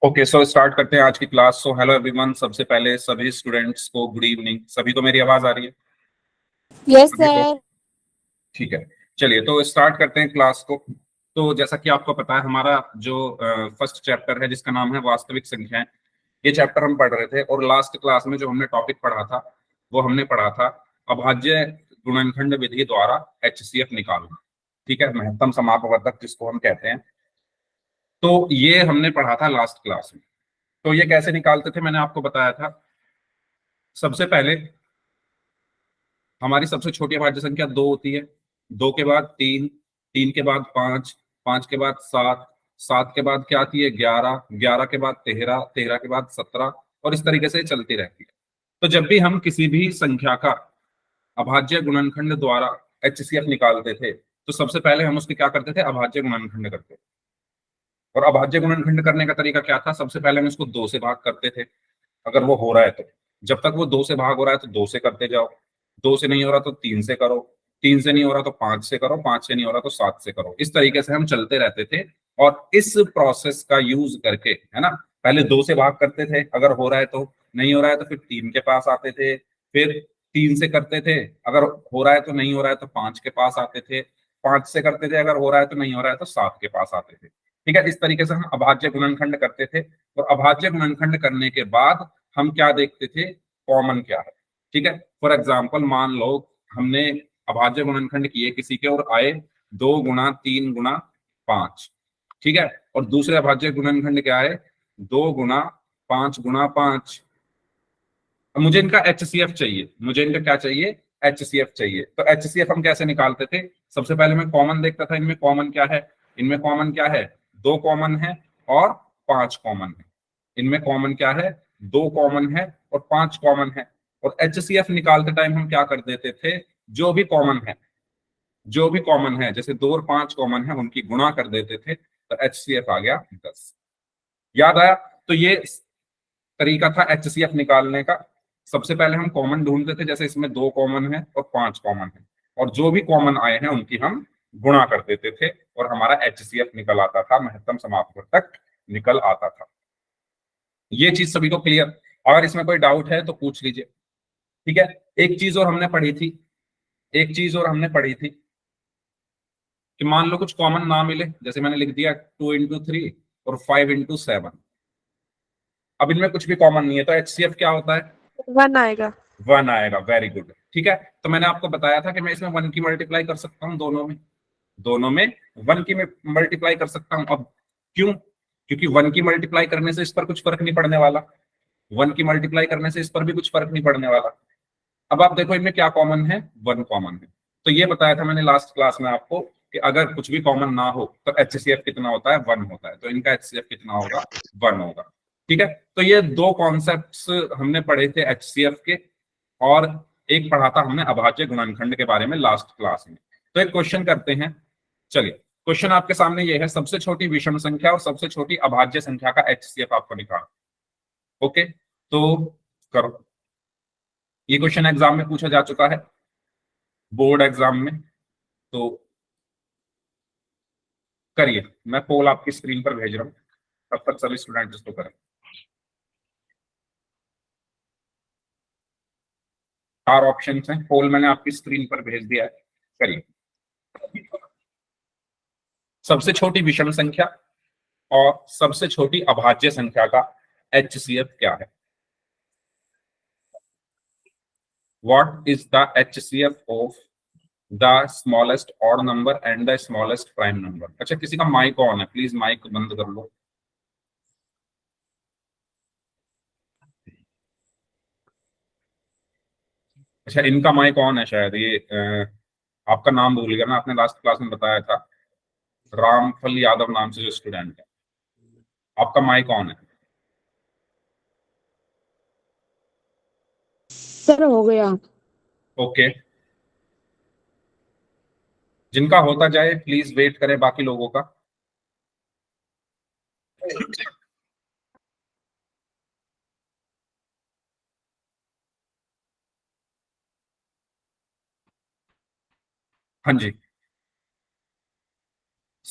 Okay, so start करते हैं आज की क्लास। सो हेलो एवरीवन, सबसे पहले सभी स्टूडेंट्स को गुड इवनिंग। सभी को मेरी आवाज आ रही है? यस सभी को? सर। ठीक है, चलिए तो स्टार्ट करते हैं क्लास को। तो जैसा कि आपको पता है, हमारा जो फर्स्ट चैप्टर है जिसका नाम है वास्तविक संख्याएं, ये चैप्टर हम पढ़ रहे थे। और लास्ट क्लास में जो हमने टॉपिक पढ़ा था वो हमने पढ़ा था अभाज्य गुणनखंड विधि द्वारा एचसीएफ निकालना। ठीक है, महत्तम समापवर्धक जिसको हम कहते हैं। तो ये हमने पढ़ा था लास्ट क्लास में। तो ये कैसे निकालते थे मैंने आपको बताया था। सबसे पहले हमारी सबसे छोटी अभाज्य संख्या 2 होती है, 2 के बाद 3, 3 के बाद 5, 5 के बाद 7, 7 के बाद क्या आती है 11, 11 के बाद 13, 13 के बाद 17, और इस तरीके से चलती रहती है। तो जब भी हम किसी भी संख्या का अभाज्य गुणनखंड द्वारा एचसीएफ निकालते थे तो सबसे पहले हम उसके क्या करते थे, अभाज्य गुणनखंड करते थे। और अभाज्य गुणनखंड करने का तरीका क्या था, सबसे पहले हम उसको 2 से भाग करते थे अगर वो हो रहा है तो। जब तक वो 2 से भाग हो रहा है तो 2 से करते जाओ, 2 से नहीं हो रहा तो 3 से करो, 3 से नहीं हो रहा तो 5 से करो, 5 से नहीं हो रहा तो 7 से करो। इस तरीके से हम चलते रहते थे। और इस प्रोसेस का यूज करके, है ना, पहले 2 से भाग करते थे, अगर हो रहा है तो, नहीं हो रहा है तो फिर 3 के पास आते थे, फिर 3 से करते थे, अगर हो रहा है तो, नहीं हो रहा है तो 5 के पास आते थे, 5 से करते थे, अगर हो रहा है तो, नहीं हो रहा है तो 7 के पास आते थे। ठीक है, इस तरीके से हम अभाज्य गुणनखंड करते थे। और अभाज्य गुणनखंड करने के बाद हम क्या देखते थे, कॉमन क्या है। ठीक है, फॉर एग्जाम्पल मान लो हमने अभाज्य गुणनखंड किए किसी के और आए 2 गुना 3 गुना 5। ठीक है, और दूसरे अभाज्य गुणनखंड क्या है, 2 गुना 5 गुना 5। मुझे इनका एचसीएफ चाहिए, मुझे इनका क्या चाहिए, एचसीएफ चाहिए। तो एचसीएफ हम कैसे निकालते थे, सबसे पहले मैं कॉमन देखता था, इनमें कॉमन क्या है, इनमें कॉमन क्या है, 2 कॉमन है और 5 कॉमन है। इनमें कॉमन क्या है, 2 कॉमन है और 5 कॉमन है। और एचसीएफ निकालते टाइम हम क्या कर देते थे, जो भी कॉमन है, जो भी कॉमन है, जैसे 2 और 5 कॉमन है, उनकी गुणा कर देते थे, तो एचसीएफ आ गया 10। याद आया? तो ये तरीका था एचसीएफ निकालने का। सबसे पहले हम कॉमन ढूंढते थे, जैसे इसमें 2 कॉमन है और 5 कॉमन है, और जो भी कॉमन आए हैं उनकी हम गुणा कर देते थे और हमारा एचसीएफ निकल आता था, महत्तम समापवर्धक निकल आता था। ये चीज सभी को क्लियर? अगर इसमें कोई डाउट है तो पूछ लीजिए। ठीक है, एक चीज और हमने पढ़ी थी, एक चीज और हमने पढ़ी थी कि मान लो कुछ कॉमन ना मिले, जैसे मैंने लिख दिया 2 into 3 और 5 into 7। अब इनमें कुछ भी कॉमन नहीं है तो एचसीएफ क्या होता है, 1 आएगा। 1 आएगा। Very good. ठीक है, तो मैंने आपको बताया था कि मैं इसमें 1 की मल्टीप्लाई कर सकता हूँ, दोनों में, दोनों में 1 की मल्टीप्लाई कर सकता हूँ। अब क्यों, क्योंकि 1 की मल्टीप्लाई करने से इस पर कुछ फर्क नहीं पड़ने वाला, 1 की मल्टीप्लाई करने से इस पर भी कुछ फर्क नहीं पड़ने वाला। अब आप देखो इनमें क्या कॉमन है, 1 कॉमन है। तो ये बताया था मैंने लास्ट क्लास में आपको कि अगर कुछ भी कॉमन ना हो तो एचसीएफ कितना होता है, 1 होता है। तो इनका एचसीएफ कितना होगा, 1 होगा। ठीक है, तो ये 2 कॉन्सेप्ट्स हमने पढ़े थे एचसीएफ के, और एक पढ़ा था हमने अभाज्य गुणनखंड के बारे में लास्ट क्लास में। तो एक क्वेश्चन करते हैं। चलिए, क्वेश्चन आपके सामने ये है, सबसे छोटी विषम संख्या और सबसे छोटी अभाज्य संख्या का एचसीएफ आपको निकालना। ओके, तो करो। ये क्वेश्चन एग्जाम में पूछा जा चुका है, बोर्ड एग्जाम में। तो करिए, मैं पोल आपकी स्क्रीन पर भेज रहा हूँ, तब तक सभी स्टूडेंट इसको करें। 4 ऑप्शन हैं, पोल मैंने आपकी स्क्रीन पर भेज दिया है, करिए। सबसे छोटी विषम संख्या और सबसे छोटी अभाज्य संख्या का एचसीएफ क्या है? What is the HCF of the smallest odd number and the smallest prime number? अच्छा, किसी का माइक ऑन है, प्लीज माइक बंद कर लो। अच्छा, इनका माइक ऑन है शायद, ये आपका नाम भूल गया, मैं आपने लास्ट क्लास में बताया था, रामफल यादव नाम से जो स्टूडेंट है, आपका माइक ऑन है। सर हो गया। ओके, जिनका होता जाए प्लीज वेट करें बाकी लोगों का। हाँ जी,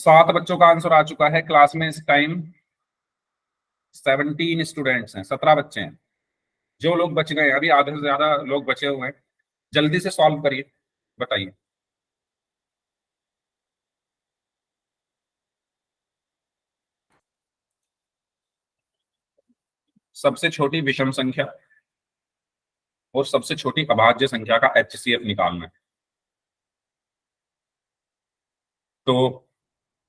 7 बच्चों का आंसर आ चुका है क्लास में इस टाइम। 17 स्टूडेंट्स हैं, 17 बच्चे हैं। जो लोग बच गए हैं, अभी आधे से ज्यादा लोग बचे हुए हैं, जल्दी से सॉल्व करिए, बताइए। सबसे छोटी विषम संख्या और सबसे छोटी अभाज्य संख्या का एचसीएफ निकालना है। तो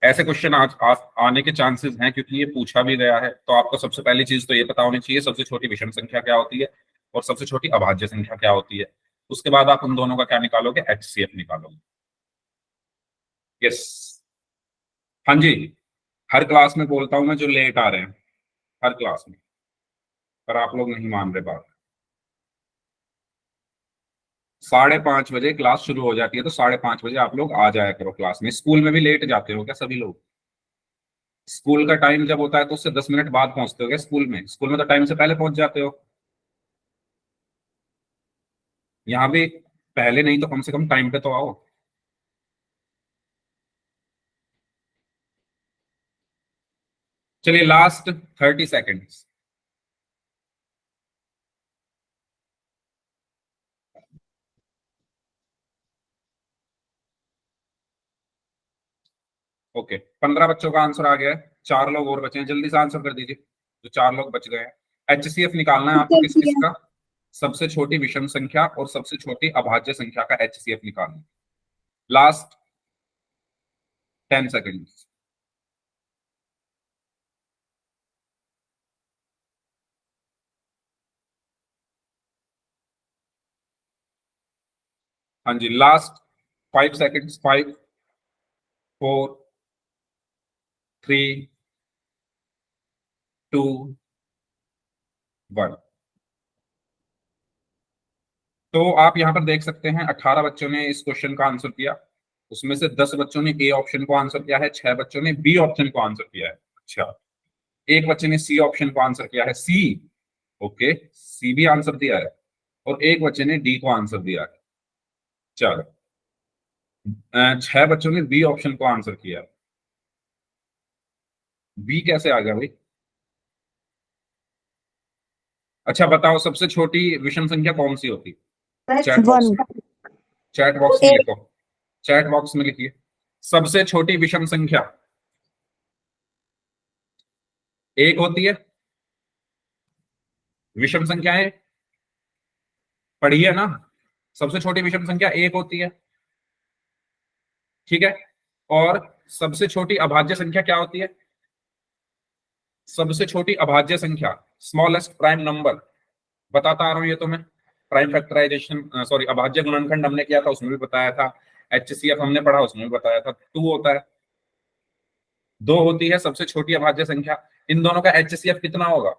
ऐसे क्वेश्चन आने के चांसेस हैं, क्योंकि ये पूछा भी गया है। तो आपको सबसे पहली चीज तो ये पता होनी चाहिए सबसे छोटी विषम संख्या क्या होती है और सबसे छोटी अभाज्य संख्या क्या होती है। उसके बाद आप उन दोनों का क्या निकालोगे, एचसीएफ निकालोगे। यस, हाँ जी। हर क्लास में बोलता हूं मैं, जो लेट आ रहे हैं हर क्लास में, पर आप लोग नहीं मान रहे बात। 5:30 बजे क्लास शुरू हो जाती है, तो 5:30 बजे आप लोग आ जाया करो क्लास में। स्कूल में भी लेट जाते हो क्या सभी लोग? स्कूल का टाइम जब होता है तो उससे 10 मिनट बाद पहुंचते हो क्या स्कूल में? स्कूल में तो टाइम से पहले पहुंच जाते हो। यहाँ भी पहले नहीं तो कम से कम टाइम पे तो आओ। चलिए, लास्ट 30 सेकेंड्स। ओके, 15 बच्चों का आंसर आ गया है। 4 लोग और बचे हैं, जल्दी से आंसर कर दीजिए। जो 4 लोग बच गए हैं, एचसीएफ निकालना है आपको किस किस का? सबसे छोटी विषम संख्या और सबसे छोटी अभाज्य संख्या का एचसीएफ निकालना है। Last 10 seconds. हाँ जी, लास्ट 5 सेकेंड्स। 5, 4, 3, 2, 1। तो आप यहां पर देख सकते हैं 18 बच्चों ने इस क्वेश्चन का आंसर किया। उसमें से 10 बच्चों ने ए ऑप्शन को आंसर किया है, 6 बच्चों ने बी ऑप्शन को आंसर किया है। अच्छा, एक बच्चे ने सी ऑप्शन को आंसर किया है, सी। ओके, सी भी आंसर दिया है। और एक बच्चे ने डी को आंसर दिया है। चलो, 6 बच्चों ने बी ऑप्शन को आंसर किया है। बी कैसे आ गया भाई? अच्छा बताओ, सबसे छोटी विषम संख्या कौन सी होती है? Chat box 1। में, चैट बॉक्स में लिखो, चैट बॉक्स में लिखिए। सबसे छोटी विषम संख्या एक होती है। विषम संख्याएं पढ़ी है ना? सबसे छोटी विषम संख्या एक होती है, ठीक है। और सबसे छोटी अभाज्य संख्या क्या होती है? सबसे छोटी अभाज्य संख्या, स्मॉलेस्ट प्राइम नंबर, बताता आ रहा हूं ये तो मैं। प्राइम फैक्टराइजेशन, सॉरी, अभाज्य गुणनखंड हमने किया था, उसमें भी बताया था। एचसीएफ हमने पढ़ा, उसमें भी बताया था, 2 होता है। 2 होती है सबसे छोटी अभाज्य संख्या। इन दोनों का एचसीएफ कितना होगा?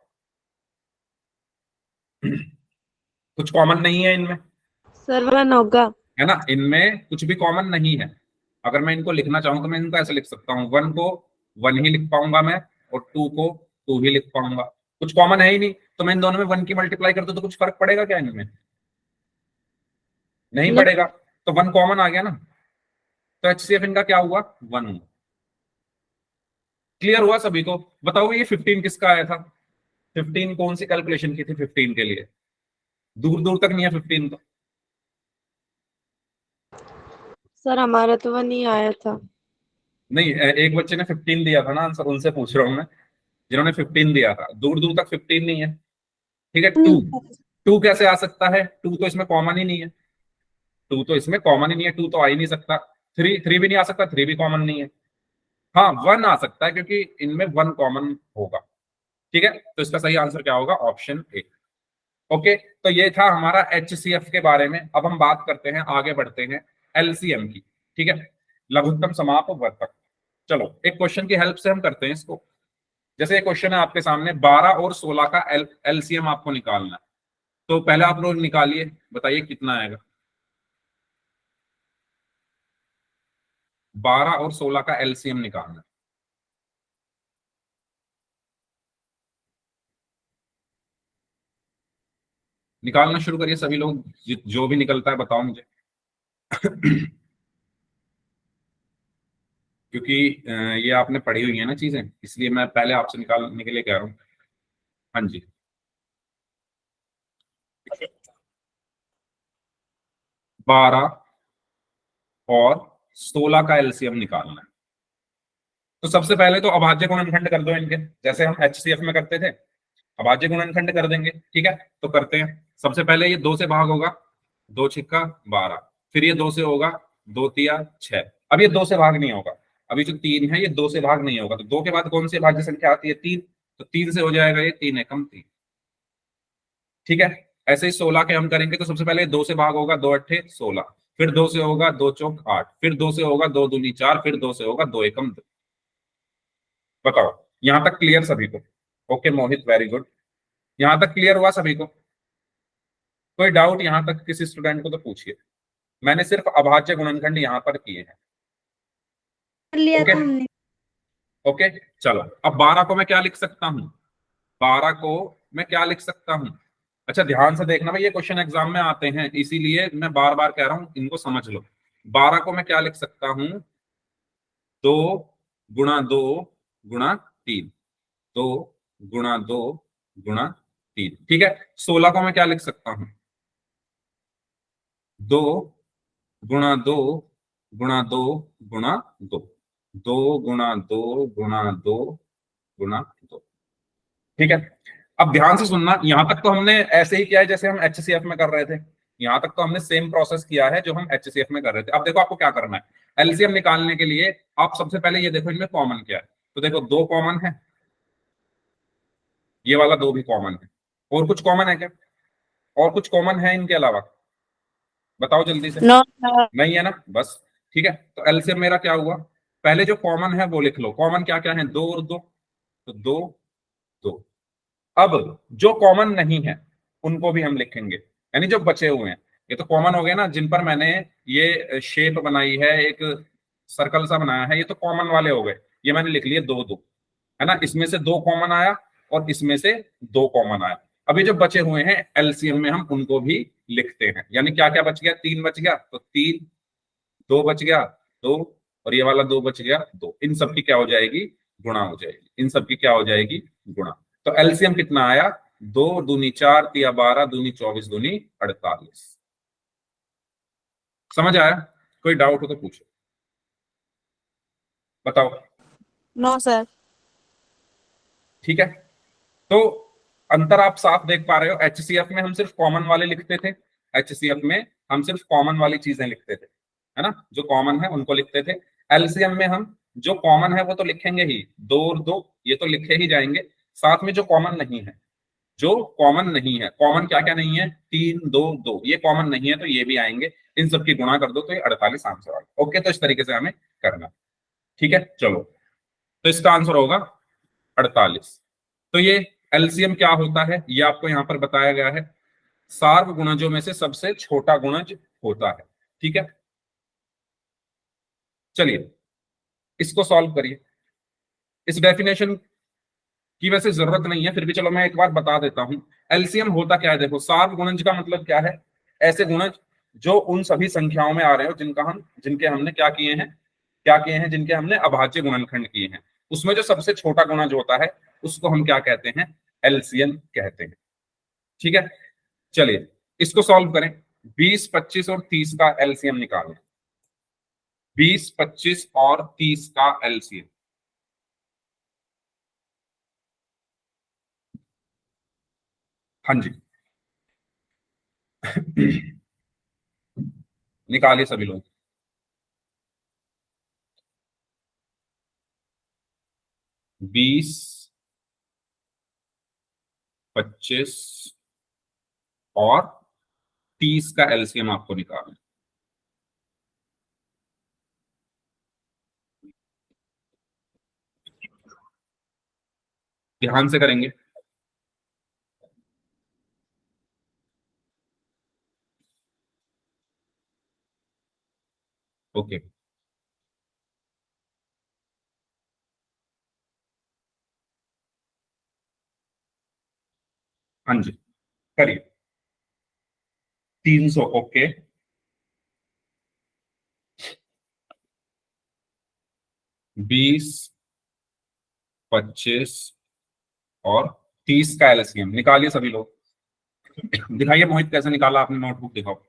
कुछ कॉमन नहीं है इनमें, सर 1 होगा। है ना? इनमें कुछ भी कॉमन नहीं है। अगर मैं इनको लिखना चाहूं तो मैं इनको ऐसे लिख सकता हूँ, 1 को 1 ही लिख पाऊंगा मैं, और 2 को 2 ही लिख पाऊंगा। कुछ कॉमन है ही नहीं, तो मैं इन दोनों में 1 की मल्टीप्लाई कर दूं तो कुछ फर्क पड़ेगा क्या इनमें? नहीं नहीं। पड़ेगा। तो 1 कॉमन आ गया ना, तो एचसीएफ इनका क्या हुआ? 1 हुआ। क्लियर हुआ सभी को? बताओ ये 15 किसका आया था? 15 कौन सी कैलकुलेशन की थी 15 के लिए? दूर दूर तक नहीं है 15 तो। सर हमारा तो 1 ही आया था। नहीं, एक बच्चे ने 15 दिया था ना आंसर, उनसे पूछ रहा हूं मैं। जिन्होंने 15 दिया था, दूर दूर तक 15 नहीं है। ठीक है, 2। 2 कैसे आ सकता है? 2 तो इसमें कॉमन ही नहीं है। 2 तो इसमें कॉमन ही नहीं है, 2 तो आ ही नहीं सकता। 3 भी नहीं आ सकता, 3 भी कॉमन नहीं है। हाँ, 1 आ सकता है, क्योंकि इनमें 1 कॉमन होगा। ठीक है, तो इसका सही आंसर क्या होगा? Option A. ओके, तो ये था हमारा एचसीएफ के बारे में। अब हम बात करते हैं, आगे बढ़ते हैं एलसीएम की। ठीक है, लघुत्तम समाप वर्तक। चलो, एक क्वेश्चन की हेल्प से हम करते हैं इसको। जैसे ये क्वेश्चन है आपके सामने, 12 और 16 का एलसीएम आपको निकालना है। तो पहले आप लोग निकालिए, बताइए कितना आएगा। 12 और 16 का एलसीएम निकालना है। निकालना शुरू करिए सभी लोग, जो भी निकलता है बताओ मुझे। क्योंकि ये आपने पढ़ी हुई है ना चीजें, इसलिए मैं पहले आपसे निकालने के लिए कह रहा हूँ। हाँ जी। 12 और 16 का एलसीएम निकालना है। तो सबसे पहले तो अभाज्य गुणनखंड कर दो इनके, जैसे हम एचसीएफ में करते थे। अभाज्य गुणनखंड कर देंगे, ठीक है। तो करते हैं। सबसे पहले ये 2 से भाग होगा, 2 छिक्का 12। फिर ये 2 से होगा, 2 तिया 6। अब ये 2 से भाग नहीं होगा, अभी जो 3 है ये 2 से भाग नहीं होगा। तो 2 के बाद कौन सी भाज्य संख्या आती है? 3। तो 3 से हो जाएगा ये 3 एकम 3, ठीक है। ऐसे ही 16 के हम करेंगे, तो सबसे पहले 2 से भाग होगा, 2 अट्ठे 16। फिर 2 से होगा, 2 चौक 8। फिर 2 से होगा, 2 दूनी 4। फिर 2 से होगा, 2 एकम 2। बताओ, यहां तक क्लियर सभी को? ओके मोहित, वेरी गुड। यहां तक क्लियर हुआ सभी को? कोई डाउट यहां तक किसी स्टूडेंट को तो पूछिए। मैंने सिर्फ अभाज्य गुणनखंड यहां पर किए हैं। कर लिया ओके था हमने। ओके। चलो, अब 12 को मैं क्या लिख सकता हूं? 12 को मैं क्या लिख सकता हूं? अच्छा, ध्यान से देखना भाई, ये क्वेश्चन एग्जाम में आते हैं, इसीलिए मैं बार बार कह रहा हूं, इनको समझ लो। 12 को मैं क्या लिख सकता हूं? 2 गुणा 2 गुणा 3। 2 गुणा 2 गुणा 3, ठीक है। 16 को मैं क्या लिख सकता हूं? 2 गुणा 2 गुणा 2 गुणा 2। 2 गुणा 2 गुणा 2 गुणा 2, ठीक है। अब ध्यान से सुनना, यहां तक तो हमने ऐसे ही किया है जैसे हम एचसीएफ में कर रहे थे। यहां तक तो हमने सेम प्रोसेस किया है जो हम एचसीएफ में कर रहे थे। अब देखो आपको क्या करना है। एलसीएम निकालने के लिए आप सबसे पहले ये देखो इनमें कॉमन क्या है। तो देखो 2 कॉमन है, ये वाला 2 भी कॉमन है। और कुछ कॉमन है क्या? और कुछ कॉमन है इनके अलावा? बताओ जल्दी से। No sir. नहीं है ना, बस। ठीक है, तो एलसीएम मेरा क्या हुआ? पहले जो कॉमन है वो लिख लो। कॉमन क्या क्या है? 2 और 2। तो 2 2। अब जो कॉमन नहीं है उनको भी हम लिखेंगे, यानी जो बचे हुए हैं। ये तो कॉमन हो गए ना, जिन पर मैंने ये शेप बनाई है, एक सर्कल सा बनाया है, ये तो कॉमन वाले हो गए। ये मैंने लिख लिए 2 2, है ना। इसमें से 2 कॉमन आया और इसमें से 2 कॉमन आया। अभी जो बचे हुए हैं एलसीएम में हम उनको भी लिखते हैं। यानी क्या क्या बच गया? 3 बच गया तो 3, 2 बच गया 2, और ये वाला 2 बच गया 2। इन सब की क्या हो जाएगी? गुणा हो जाएगी। इन सब की क्या हो जाएगी? गुणा। तो एलसीएम कितना आया? 2 दूनी 4 तिया 12 दूनी 24 दूनी 48। समझ आया? कोई डाउट हो तो पूछो, बताओ। No sir. ठीक है, तो अंतर आप साफ देख पा रहे हो। एचसीएफ में हम सिर्फ कॉमन वाले लिखते थे। एचसीएफ में हम सिर्फ कॉमन वाली चीजें लिखते थे, है ना। जो कॉमन है उनको लिखते थे। एलसीएम में हम जो कॉमन है वो तो लिखेंगे ही, 2 और 2 ये तो लिखे ही जाएंगे। साथ में जो कॉमन नहीं है, जो कॉमन नहीं है, कॉमन क्या क्या नहीं है? 3 2 2, ये कॉमन नहीं है तो ये भी आएंगे। इन सब की गुणा कर दो तो ये 48 आंसर आ गया। ओके, तो इस तरीके से हमें करना, ठीक है। चलो, तो इसका आंसर होगा 48। तो ये एलसीएम क्या होता है ये आपको यहां पर बताया गया है। सार्व गुणजों में से सबसे छोटा गुणज होता है, ठीक है। चलिए इसको सॉल्व करिए। इस डेफिनेशन की वैसे जरूरत नहीं है, फिर भी चलो मैं एक बार बता देता हूं। एलसीएम होता क्या है? देखो, सार्व गुणज का मतलब क्या है? ऐसे गुणज जो उन सभी संख्याओं में आ रहे हो जिनके हमने क्या किए हैं, जिनके हमने अभाज्य गुणनखंड किए हैं। उसमें जो सबसे छोटा गुणज होता है उसको हम क्या कहते हैं? एलसीएम कहते हैं, ठीक है। चलिए इसको सॉल्व करें। 20 25 और 30 का एलसीएम निकालें। 20 25 और 30 का एलसीएम। हाँ जी। निकालिए सभी लोग। 20 25 और 30 का एलसीएम आपको निकालना है। ध्यान से करेंगे। ओके, हाँ जी, करिए। 300, ओके। 20, 25 और 30 का एलसीएम निकालिए सभी लोग। दिखाइए मोहित कैसे निकाला आपने, नोटबुक दिखाओ।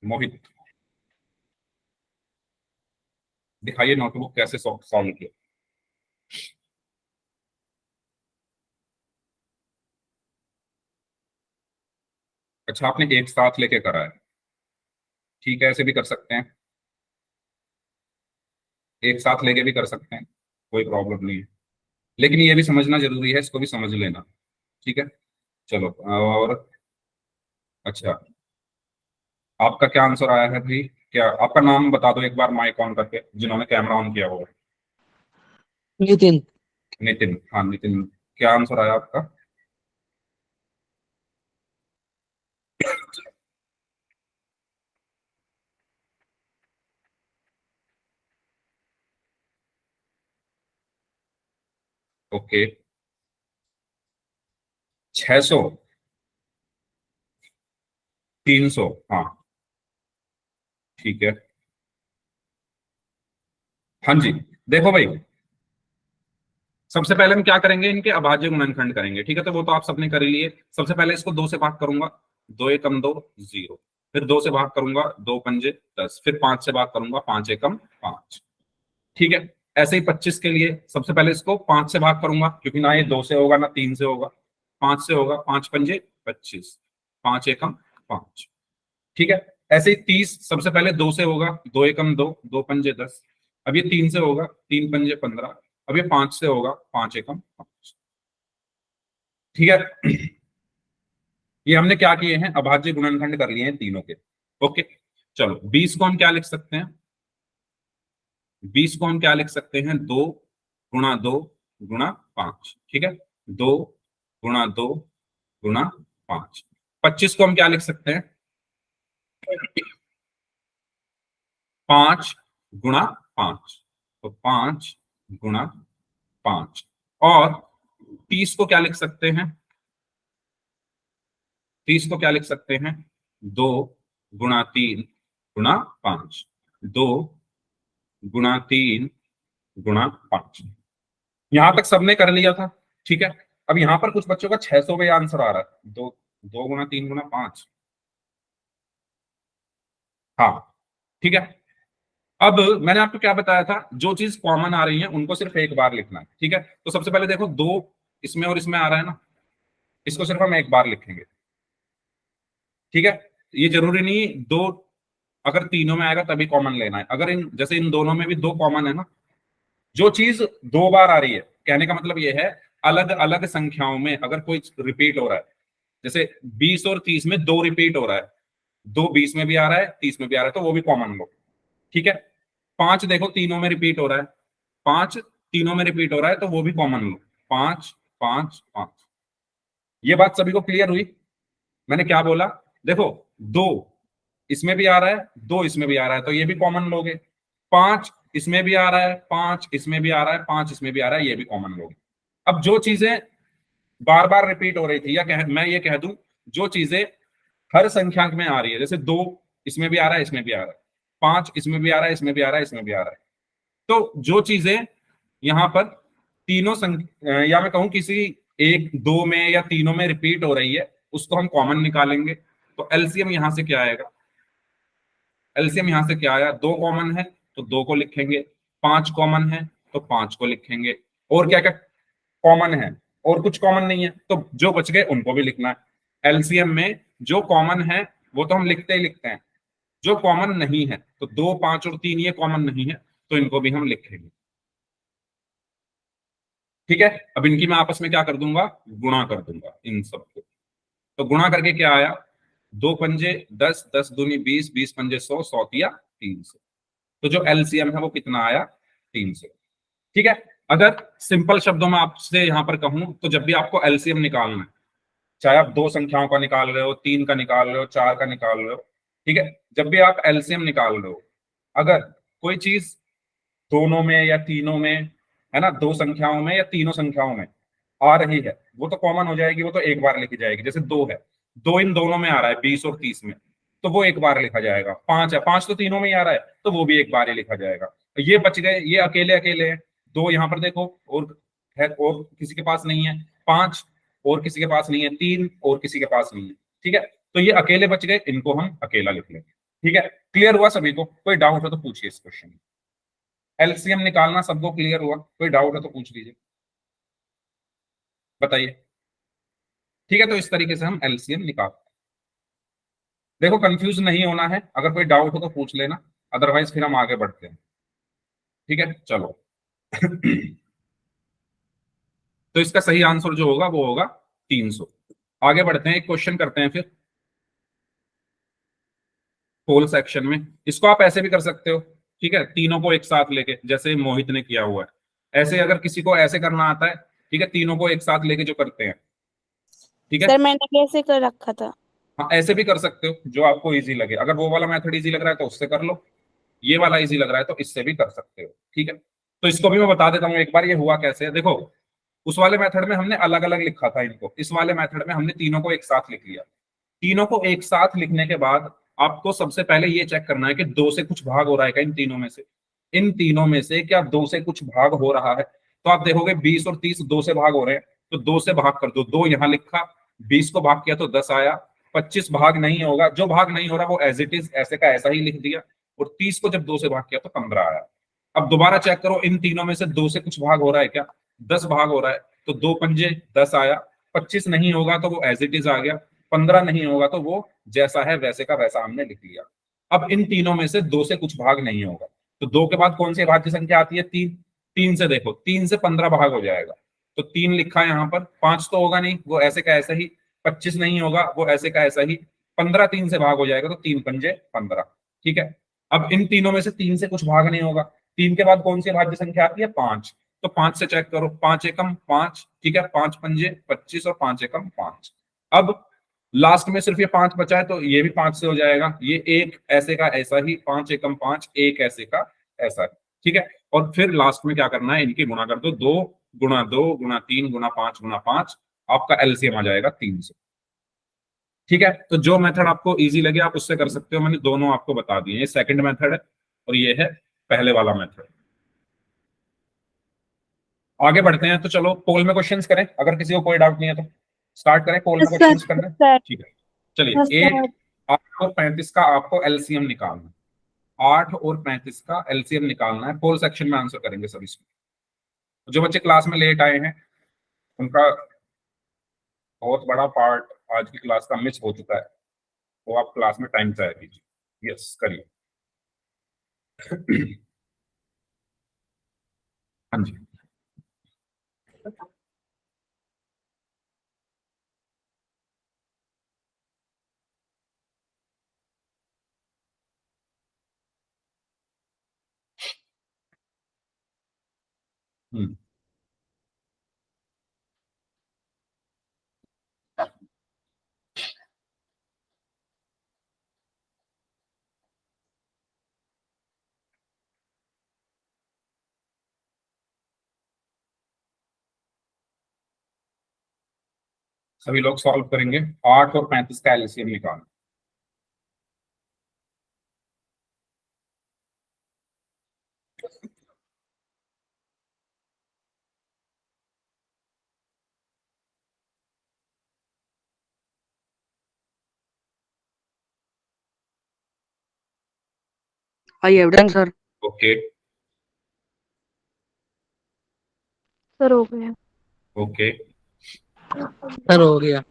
मोहित दिखाइए नोटबुक कैसे सॉल्व किया। अच्छा आपने एक साथ लेके करा है, ठीक है ऐसे भी कर सकते हैं, एक साथ लेके भी कर सकते हैं, कोई प्रॉब्लम नहीं है, लेकिन ये भी समझना जरूरी है, इसको भी समझ लेना। ठीक है चलो। और अच्छा आपका क्या आंसर आया है भाई? क्या आपका नाम बता दो एक बार माइक ऑन करके, जिन्होंने कैमरा ऑन किया हुआ है। नितिन। नितिन, हाँ नितिन, क्या आंसर आया आपका? ओके 600, 300, हाँ ठीक है। हाँ जी देखो भाई, सबसे पहले हम क्या करेंगे, इनके अभाज्य गुणनखंड करेंगे, ठीक है तो वो तो आप सबने कर ही लिए। सबसे पहले इसको 2 से भाग करूंगा, 2 एकम 2, 0। फिर 2 से भाग करूंगा, 2 पंजे 10। फिर 5 से भाग करूंगा, 5 एकम 5। ठीक है ऐसे ही 25 के लिए सबसे पहले इसको 5 से भाग करूंगा, क्योंकि ना ये 2 से होगा ना 3 से होगा, 5 से होगा, 5 पंजे 25, 5 एकम 5। ठीक है ऐसे ही 30 सबसे पहले 2 से होगा, 2 एकम 2, 2 पंजे 10। अब ये 3 से होगा, 3 पंजे 15। अब ये 5 से होगा, 5 एकम 5। ठीक है ये हमने क्या किए हैं, अभाज्य गुणनखंड कर लिए हैं तीनों के। ओके चलो 20 को हम क्या लिख सकते हैं, 20 को हम क्या लिख सकते हैं, 2 गुणा 2 गुणा 5। ठीक है 2 गुणा 2 गुणा 5। 25 को हम क्या लिख सकते हैं, 5 गुणा 5। तो 5 गुणा 5। और 30 को क्या लिख सकते हैं, 30 को क्या लिख सकते हैं, 2 गुणा 3 गुणा 5। 2 गुणा 3 गुणा 5। यहां तक सबने कर लिया था। ठीक है अब यहां पर कुछ बच्चों का 600 में आंसर आ रहा है, 2 गुणा 3 गुणा 5। हाँ ठीक है अब मैंने आपको क्या बताया था, जो चीज कॉमन आ रही है उनको सिर्फ एक बार लिखना है। ठीक है तो सबसे पहले देखो 2 इसमें और इसमें आ रहा है ना, इसको सिर्फ हम एक बार लिखेंगे। ठीक है ये जरूरी नहीं 2, अगर तीनों में आएगा तभी कॉमन लेना है, अगर इन जैसे इन दोनों में भी 2 कॉमन है ना, जो चीज 2 बार आ रही है, कहने का मतलब ये है अलग अलग संख्याओं में अगर कोई रिपीट हो रहा है, जैसे 20 और 30 में 2 रिपीट हो रहा है, 2 20 में भी आ रहा है 30 में भी आ रहा है, तो वो भी कॉमन लो। ठीक है 5 देखो तीनों में रिपीट हो रहा है, 5 तीनों में रिपीट हो रहा है तो वो भी कॉमन लो, 5 5 5। ये बात सभी को क्लियर हुई? मैंने क्या बोला, देखो 2 इसमें भी आ रहा है, 2 इसमें भी आ रहा है, तो ये भी कॉमन लोगे। 5 इसमें भी आ रहा है, 5 इसमें भी आ रहा है, 5 इसमें भी आ रहा है, ये भी कॉमन लोगे। अब जो चीजें बार बार रिपीट हो रही थी, या मैं ये कह दूं जो चीजें हर संख्या में आ रही है, जैसे 2 इसमें भी आ रहा है इसमें भी आ रहा है, 5 इसमें भी आ रहा है इसमें भी आ रहा है इसमें भी आ रहा है, तो जो चीजें यहाँ पर तीनों या मैं कहूं किसी एक दो में या तीनों में रिपीट हो रही है, उसको हम कॉमन निकालेंगे। तो एलसीएम यहां से क्या आएगा, एलसीएम यहां से क्या आया, 2 कॉमन है तो 2 को लिखेंगे, 5 कॉमन है तो 5 को लिखेंगे, और क्या क्या कॉमन है, और कुछ कॉमन नहीं है तो जो बच गए उनको भी लिखना है। एलसीएम में जो कॉमन है वो तो हम लिखते ही लिखते हैं, जो कॉमन नहीं है तो 2 5 और 3 ये कॉमन नहीं है तो इनको भी हम लिखेंगे। ठीक है अब इनकी मैं आपस में क्या कर दूंगा, गुणा कर दूंगा इन सबको। तो गुणा करके क्या आया, 2 पंजे 10, 10 दूनी 20, 20 पंजे 100, 100 तिया 300। तो जो एलसीएम है वो कितना आया, 300। ठीक है अगर सिंपल शब्दों में आपसे यहां पर कहूं तो जब भी आपको एलसीएम निकालना है, चाहे आप 2 संख्याओं का निकाल रहे हो, 3 का निकाल रहे हो, 4 का निकाल रहे हो, ठीक है जब भी आप एलसीएम निकाल रहे हो, अगर कोई चीज दोनों में या तीनों में, है ना, 2 संख्याओं में या तीनों संख्याओं में आ रही है, वो तो कॉमन हो जाएगी, वो तो एक बार लिखी जाएगी। जैसे 2 है, 2 इन दोनों में आ रहा है 20 और 30 में, तो वो एक बार लिखा जाएगा। 5 है, 5 तो तीनों में ही आ रहा है, तो वो भी एक बार ही लिखा जाएगा। ये बच गए, ये अकेले अकेले हैं। 2 यहाँ पर देखो और है, और किसी के पास नहीं है। 5 और किसी के पास नहीं है। 3 और किसी के पास नहीं है। ठीक है, तो ये अकेले बच गए, इनको हम अकेला लिख लेंगे। ठीक है, क्लियर हुआ सभी को? कोई डाउट हो तो पूछिए इस क्वेश्चन में। एलसीएम निकालना सबको क्लियर हुआ? कोई डाउट है तो पूछ लीजिए, बताइए। ठीक है, तो इस तरीके से हम एलसीएम निकाल, देखो कंफ्यूज नहीं होना है, अगर कोई डाउट हो तो पूछ लेना, अदरवाइज फिर हम आगे बढ़ते हैं। ठीक है, चलो। तो इसका सही आंसर जो होगा वो होगा 300। आगे बढ़ते हैं, एक क्वेश्चन करते हैं फिर होल सेक्शन में। इसको आप ऐसे भी कर सकते हो, ठीक है, तीनों को एक साथ लेके, जैसे मोहित ने किया हुआ है। ऐसे अगर किसी को ऐसे करना आता है, ठीक है, तीनों को एक साथ लेके जो करते हैं, ठीक है। सर मैंने कैसे कर रखा था? हाँ, ऐसे भी कर सकते हो, जो आपको इजी लगे। अगर वो वाला मेथड इजी लग रहा है तो उससे कर लो, ये वाला इजी लग रहा है तो इससे भी कर सकते हो। ठीक है, तो इसको भी मैं बता देता हूँ एक बार, ये हुआ कैसे है। देखो, उस वाले मेथड में हमने अलग अलग लिखा था इनको, इस वाले मेथड में हमने तीनों को एक साथ लिख लिया। तीनों को एक साथ लिखने के बाद आपको सबसे पहले ये चेक करना है कि 2 से कुछ भाग हो रहा है क्या इन तीनों में से। इन तीनों में से क्या 2 से कुछ भाग हो रहा है? तो आप देखोगे 20 और 30 2 से भाग हो रहे हैं, तो 2 से भाग कर दो। 2 यहां लिखा, 20 को भाग किया तो 10 आया। 25 भाग नहीं होगा, जो भाग नहीं हो रहा वो एज इट इज ऐसे का ऐसा ही लिख दिया। और 30 को जब 2 से भाग किया तो 15 आया। अब दोबारा चेक करो, इन तीनों में से 2 से कुछ भाग हो रहा है क्या? 10 भाग हो रहा है, तो 2 पंजे 10 आया। 25 नहीं होगा तो वो एज इट इज आ गया। 15 नहीं होगा तो वो जैसा है वैसे का वैसा हमने लिख लिया। अब इन तीनों में से 2 से कुछ भाग नहीं होगा, तो 2 के बाद कौन सी भाज्य संख्या आती है? 3। 3 से देखो, 3 से 15 भाग हो जाएगा, तो 3 लिखा है यहाँ पर। 5 तो होगा नहीं, वो ऐसे का ऐसा ही। 25 नहीं होगा, वो ऐसे का ऐसा ही। 15 3 से भाग हो जाएगा, तो 3 पंजे 15। ठीक है, अब इन तीनों में से 3 से कुछ भाग नहीं होगा। 3 के बाद कौन सी भाज्य संख्या आती है? 5। तो 5 से चेक करो, 5 एकम 5, ठीक है, 5 पंजे 25 और 5 एकम 5। अब लास्ट में सिर्फ ये 5 बचा है, तो ये भी 5 से हो जाएगा। ये एक ऐसे का ऐसा ही, 5 एकम 5, एक ऐसे का ऐसा है। ठीक है, और फिर लास्ट में क्या करना है? इनकी गुणा कर दो, 2 गुणा 2 गुणा 3 गुणा 5 गुणा 5, आपका एलसीएम आ जाएगा 300। ठीक है, तो जो मेथड आपको इजी लगे आप उससे कर सकते हो, मैंने दोनों आपको बता दिए। ये सेकंड मेथड है और ये है पहले वाला मेथड। आगे बढ़ते हैं, तो चलो पोल में क्वेश्चंस करें, अगर किसी को कोई डाउट नहीं है तो स्टार्ट करें पोल में सर क्वेश्चंस करना। सर ठीक है, चलिए। 8 8 और 35 का आपको एलसीएम निकालना है। 8 और 35 का एलसीएम निकालना है, पोल सेक्शन में आंसर करेंगे सब इसमें। जो बच्चे क्लास में लेट आए हैं उनका बहुत बड़ा पार्ट आज की क्लास का मिस हो चुका है, वो आप क्लास में टाइम से आया कीजिए। यस, करिए। हाँ जी। हम्म, सभी लोग सॉल्व करेंगे। 8 और 35 का एलसीएम निकालना। I have done, sir. Okay sir हो गया। ओके सर हो गया।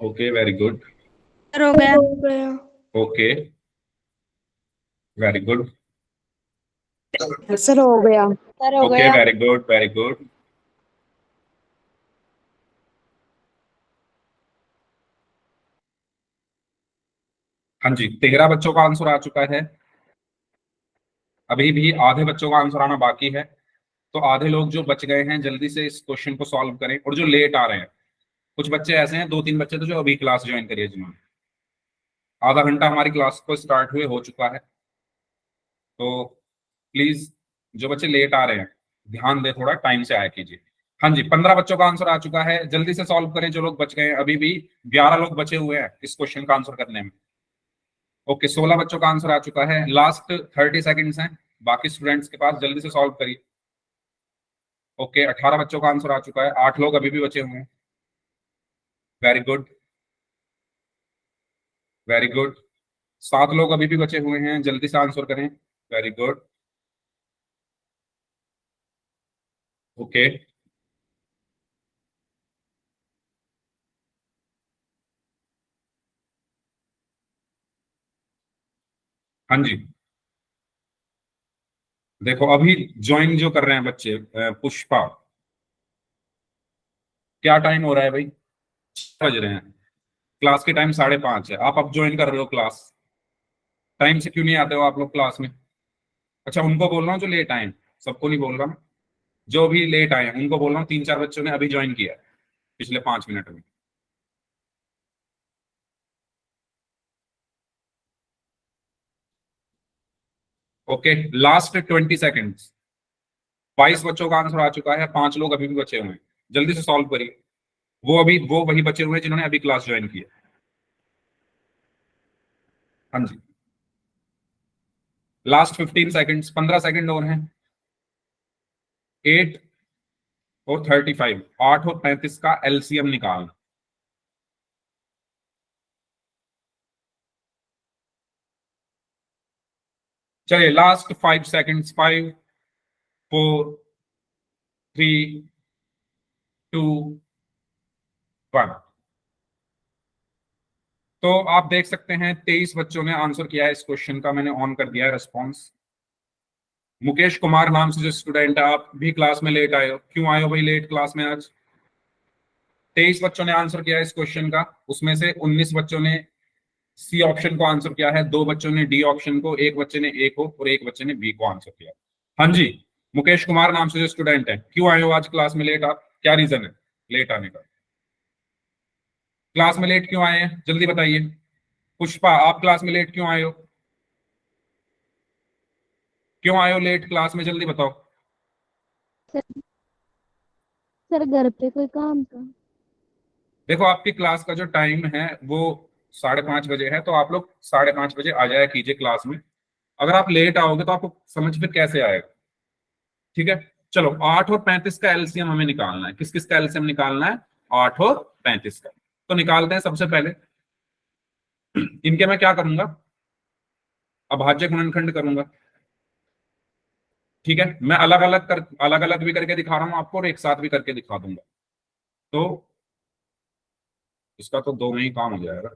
Okay, very good. सर हो गया। Okay, very good. सर हो गया। सर हो ओके, गया। Very good very good. हाँ जी, 13 बच्चों का आंसर आ चुका है। अभी भी आधे बच्चों का आंसर आना बाकी है, तो आधे लोग जो बच गए हैं जल्दी से इस क्वेश्चन को सॉल्व करें। और जो लेट आ रहे हैं, कुछ बच्चे ऐसे हैं, 2-3 बच्चे तो जो अभी क्लास ज्वाइन करिए, जिन्होंने आधा घंटा हमारी क्लास को स्टार्ट हुए हो चुका है। तो प्लीज जो बच्चे लेट आ रहे हैं ध्यान दे, थोड़ा टाइम से आया कीजिए। हाँ जी, 15 बच्चों का आंसर आ चुका है, जल्दी से सॉल्व करें जो लोग बच गए हैं। अभी भी 11 लोग बचे हुए हैं इस क्वेश्चन का आंसर करने में। ओके, 16 बच्चों का आंसर आ चुका है। लास्ट 30 सेकंड्स हैं बाकी स्टूडेंट्स के पास, जल्दी से सॉल्व करिए। ओके, 18 बच्चों का आंसर आ चुका है, 8 लोग अभी भी बचे हुए हैं। Very good, very good. 7 लोग अभी भी बचे हुए हैं, जल्दी से आंसर करें। Very good. ओके, हाँ जी। देखो अभी ज्वाइन जो कर रहे हैं बच्चे, पुष्पा, क्या टाइम हो रहा है भाई? 6 बज रहे हैं। क्लास के टाइम 5:30 है, आप अब ज्वाइन कर रहे हो क्लास। टाइम से क्यों नहीं आते हो आप लोग क्लास में? अच्छा, उनको बोल रहा हूँ जो लेट आए हैं, सबको नहीं बोल रहा मैं। जो भी लेट आए हैं उनको बोल रहा हूँ, 3-4 बच्चों ने अभी ज्वाइन किया है पिछले 5 मिनट में। Okay, last 20 seconds. 22 बच्चों का आंसर आ चुका है, 5 लोग अभी भी बचे हुए हैं, जल्दी से सॉल्व करिए। वो वही बचे हुए हैं जिन्होंने अभी क्लास ज्वाइन की है। हाँ जी, लास्ट 15 सेकेंड्स, 15 सेकेंड और हैं। 8 और 35, 8 और 35 का एलसीएम निकालना। चलिए, लास्ट 5 सेकेंड्स। 5, 4, 3, 2, 1। तो आप देख सकते हैं 23 बच्चों ने आंसर किया है इस क्वेश्चन का। मैंने ऑन कर दिया है रिस्पॉन्स। मुकेश कुमार नाम से जो स्टूडेंट है, आप भी क्लास में लेट आए हो। क्यों आए हो भाई लेट क्लास में आज? 23 बच्चों ने आंसर किया है इस क्वेश्चन का, उसमें से 19 बच्चों ने सी ऑप्शन को आंसर किया है, 2 बच्चों ने डी ऑप्शन को, एक बच्चे ने ए को और एक बच्चे ने बी को आंसर किया। हाँ जी, मुकेश कुमार नाम से जो स्टूडेंट है, क्यों आए हो आज क्लास में लेट? आप क्या रीजन है लेट आने का? क्लास में लेट क्यों आए हैं जल्दी बताइए। पुष्पा, आप क्लास में लेट क्यों आए हो? क्यों आए हो लेट क्लास में, जल्दी बताओ। सर घर पे कोई काम था। देखो आपकी क्लास का जो टाइम है वो 5:30 बजे है, तो आप लोग 5:30 बजे आ जाया कीजिए क्लास में। अगर आप लेट आओगे तो आपको समझ फिर कैसे आएगा? ठीक है, चलो 8 और 35 का एलसीएम हमें निकालना है। किस किस का एलसीएम निकालना है? 8 और 35 का। तो निकालते हैं। सबसे पहले इनके मैं क्या करूंगा, अभाज्य गुणनखंड करूंगा। ठीक है, मैं अलग अलग भी करके दिखा रहा हूं आपको और एक साथ भी करके दिखा दूंगा, तो इसका तो 2 में ही काम हो जाएगा।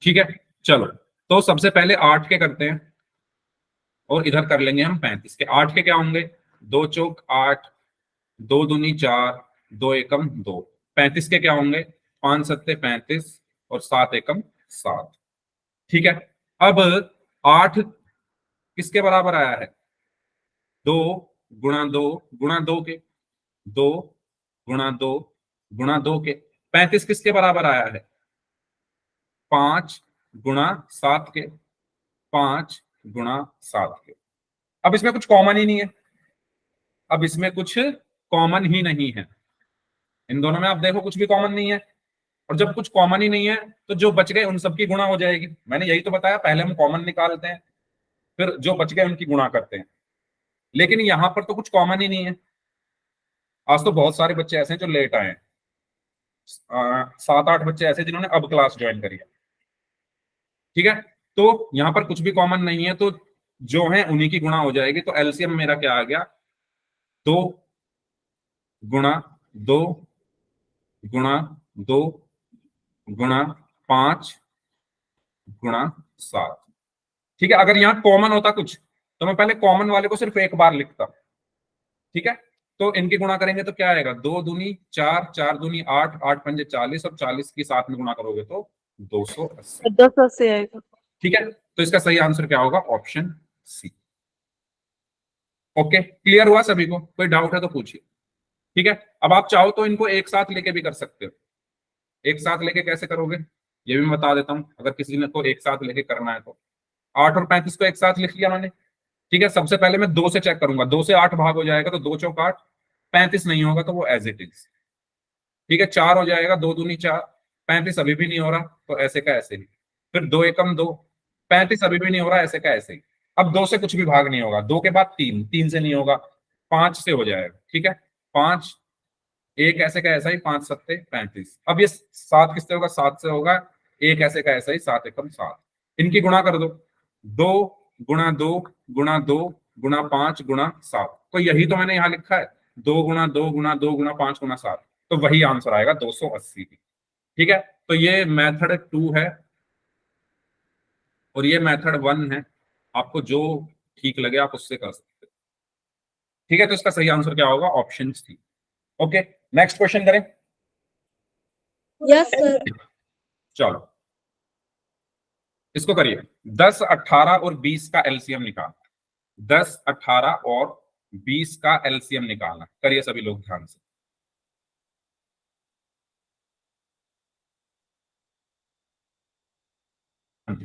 ठीक है, चलो तो सबसे पहले 8 के करते हैं और इधर कर लेंगे हम 35 के। 8 के क्या होंगे? 2 चौक 8, 2 दूनी 4, 2 एकम 2। 35 के क्या होंगे? 5 सत्ते 35 और 7 एकम 7। ठीक है, अब 8 किसके बराबर आया है? 2 गुणा 2 गुणा 2 के, 2 गुणा 2 गुणा 2 के। 35 किसके बराबर आया है? 5 गुणा 7 के, 5 गुणा 7 के। अब इसमें कुछ कॉमन ही नहीं है, अब इसमें कुछ कॉमन ही नहीं है। इन दोनों में आप देखो कुछ भी कॉमन नहीं है, और जब कुछ कॉमन ही नहीं है तो जो बच गए उन सबकी गुणा हो जाएगी। मैंने यही तो बताया, पहले हम कॉमन निकालते हैं फिर जो बच गए उनकी गुणा करते हैं। लेकिन यहां पर तो कुछ कॉमन ही नहीं है। आज तो बहुत सारे बच्चे ऐसे हैं जो लेट आए हैं, 7-8 बच्चे ऐसे जिन्होंने अब क्लास ज्वाइन करी है। ठीक है, तो यहां पर कुछ भी कॉमन नहीं है, तो जो है उन्हीं की गुणा हो जाएगी। तो एलसीएम मेरा क्या आ गया? 2 गुणा 2 गुणा 2 गुणा 5 गुणा 7। ठीक है, अगर यहाँ कॉमन होता कुछ तो मैं पहले कॉमन वाले को सिर्फ एक बार लिखता। ठीक है, तो इनकी गुणा करेंगे तो क्या आएगा? 2 दूनी 4, 4 दूनी 8, 8 पंजे 40 और 40 की 7 में गुणा करोगे तो 280। 10 से आएगा। ठीक है, तो इसका सही आंसर क्या होगा? Option C. ओके, क्लियर हुआ सभी को? कोई डाउट है तो पूछिए। ठीक है, अब आप चाहो तो इनको एक साथ लेके भी कर सकते हो। एक साथ लेके कैसे करोगे ये भी मैं बता देता हूं, अगर किसी ने को एक साथ लेके करना है तो। 8 और 35 को एक साथ लिख लिया मैंने। ठीक है, सबसे पहले मैं 2 से चेक करूंगा, 2 से 8 भाग हो जाएगा तो 2 चौक 8, 35 नहीं होगा तो वो एज इट इज। ठीक है, 4 हो जाएगा, 2 दूनी 4, 35 अभी भी नहीं हो रहा तो ऐसे का ऐसे ही। फिर 2 एकम 2, 35 अभी भी नहीं हो रहा, ऐसे का ऐसे ही। अब 2 से कुछ भी भाग नहीं होगा, 2 के बाद 3, 3 से नहीं होगा, 5 से हो जाएगा, ठीक है। 5, एक ऐसे का ऐसा ही, 5 सत्ते 35। अब ये 7 किससे होगा, 7 से होगा, एक ऐसे का ऐसा ही, 7 एकम 7। इनकी गुणा कर दो, 2 गुणा 2 गुणा 2 गुणा 5 गुणा 7, तो यही तो मैंने यहाँ लिखा है, 2 गुणा 2 गुणा 2 गुणा 5 गुणा 7, तो वही आंसर आएगा 280। ठीक है, तो ये मेथड 2 है और ये मेथड 1 है, आपको जो ठीक लगे आप उससे कर सकते हैं। ठीक है, तो इसका सही आंसर क्या होगा, option C. Okay, next question करें। Yes sir. चलो इसको करिए, 10, 18 और 20 का एलसीएम निकालना। 10, 18 और 20 का एलसीएम निकालना, करिए सभी लोग ध्यान से। हाँ जी,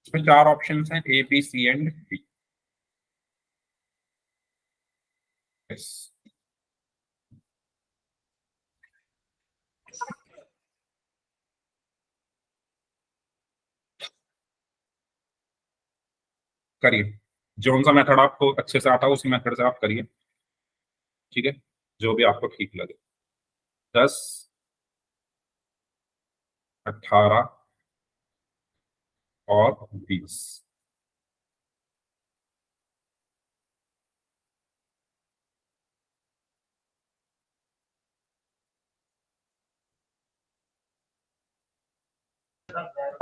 इसमें 4 ऑप्शन हैं, A B C and D. Yes, करिए, जो सा मेथड आपको अच्छे से आता हो उसी मेथड से आप करिए, ठीक है, जो भी आपको ठीक लगे। 10, 18 और 20।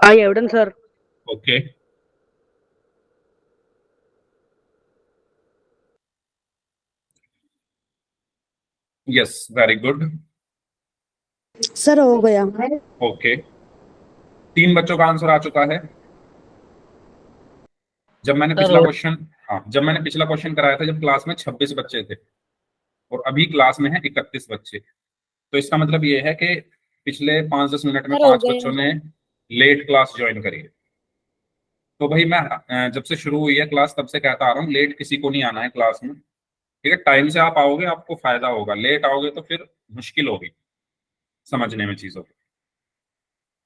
I have done, sir. Okay, yes, very good. Sir हो गया। ओके, 3 बच्चों का आंसर आ चुका है। जब मैंने सर पिछला क्वेश्चन, हाँ, जब मैंने पिछला क्वेश्चन कराया था जब क्लास में 26 बच्चे थे और अभी क्लास में है 31 बच्चे, तो इसका मतलब ये है कि पिछले 5-10 मिनट में सर हो 5 गया। बच्चों ने लेट क्लास ज्वाइन करी है। तो भाई मैं जब से शुरू हुई है क्लास तब से कहता आ रहा हूँ, लेट किसी को नहीं आना है क्लास में, ठीक है। टाइम से आप आओगे आपको फायदा होगा, लेट आओगे तो फिर मुश्किल होगी समझने में चीजों को।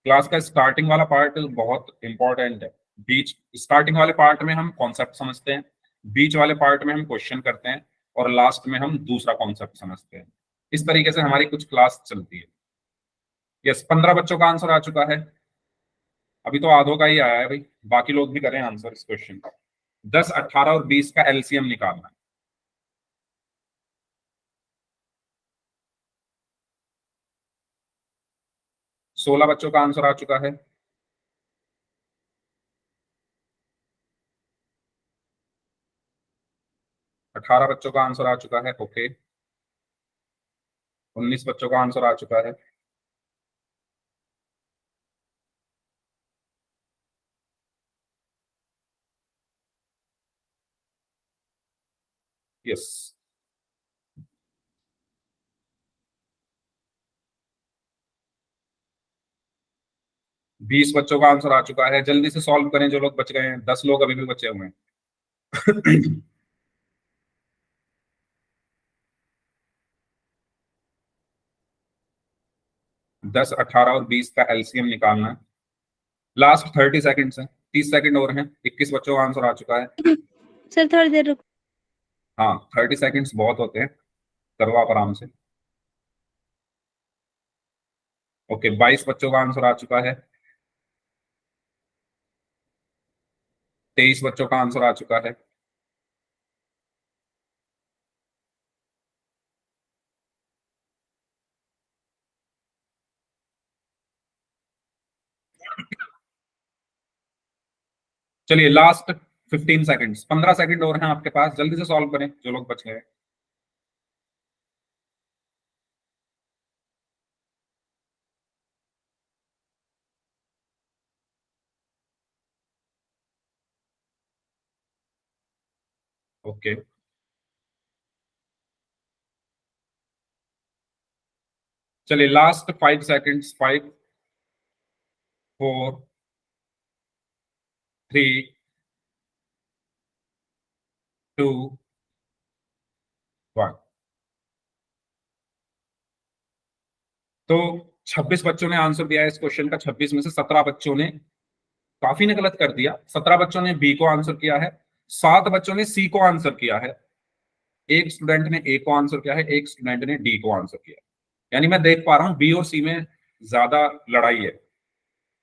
क्लास का स्टार्टिंग वाला पार्ट बहुत इंपॉर्टेंट है। बीच स्टार्टिंग वाले पार्ट में हम कॉन्सेप्ट समझते हैं, बीच वाले पार्ट में हम क्वेश्चन करते हैं और लास्ट में हम दूसरा कॉन्सेप्ट समझते हैं। इस तरीके से हमारी कुछ क्लास चलती है। यस, 15 बच्चों का आंसर आ चुका है, अभी तो आधों का ही आया है भाई, बाकी लोग भी करें आंसर इस क्वेश्चन का। 10, 18 और 20 का एलसीएम निकालना है। 16 बच्चों का आंसर आ चुका है। 18 बच्चों का आंसर आ चुका है। ओके, 19 बच्चों का आंसर आ चुका है। यस, 20 बच्चों का आंसर आ चुका है। जल्दी से सॉल्व करें जो लोग बच गए हैं, 10 लोग अभी भी बचे हुए हैं। 10, 18 और 20 का एलसीएम निकालना है। लास्ट 30 सेकंड्स है, 30 सेकंड और हैं। 21 बच्चों का आंसर आ चुका है। सर थोड़ी देर रुको। हाँ, 30 सेकंड्स बहुत होते हैं, करो आप आराम से। ओके, 22 बच्चों का आंसर आ चुका है। 23 बच्चों का आंसर आ चुका है। चलिए लास्ट 15 सेकंड्स, 15 सेकंड और हैं आपके पास, जल्दी से सॉल्व करें जो लोग बच गए। ओके, चलिए लास्ट 5 सेकंड्स, 5, 4, 3, 2, 1। तो 26 बच्चों ने आंसर दिया है इस क्वेश्चन का, 26 में से 17 बच्चों ने काफी ने गलत कर दिया। 17 बच्चों ने बी को आंसर किया है, 7 बच्चों ने सी को आंसर किया है, एक स्टूडेंट ने ए को आंसर किया है, एक स्टूडेंट ने डी को आंसर किया है। यानी मैं देख पा रहा हूं बी और सी में ज्यादा लड़ाई है।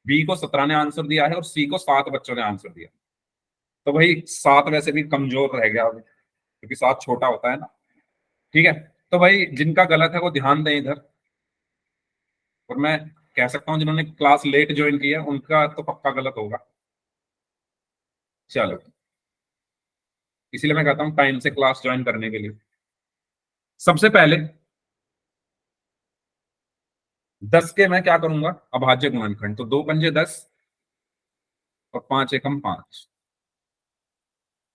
बी को 17 ने आंसर दिया है और सी को 7 बच्चों ने आंसर दिया। तो भाई 7 वैसे भी कमजोर रह गया अब, क्योंकि 7 छोटा होता है ना। ठीक है, तो भाई जिनका गलत है वो ध्यान दें इधर। और मैं कह सकता हूं जिन्होंने क्लास लेट ज्वाइन की है उनका तो पक्का गलत होगा। चलो, इसीलिए मैं कहता हूं टाइम से क्लास ज्वाइन करने के लिए। सबसे पहले 10 के मैं क्या करूंगा, अभाज्य गुणनखंड। तो 2 पंजे 10 और 5 एकम 5।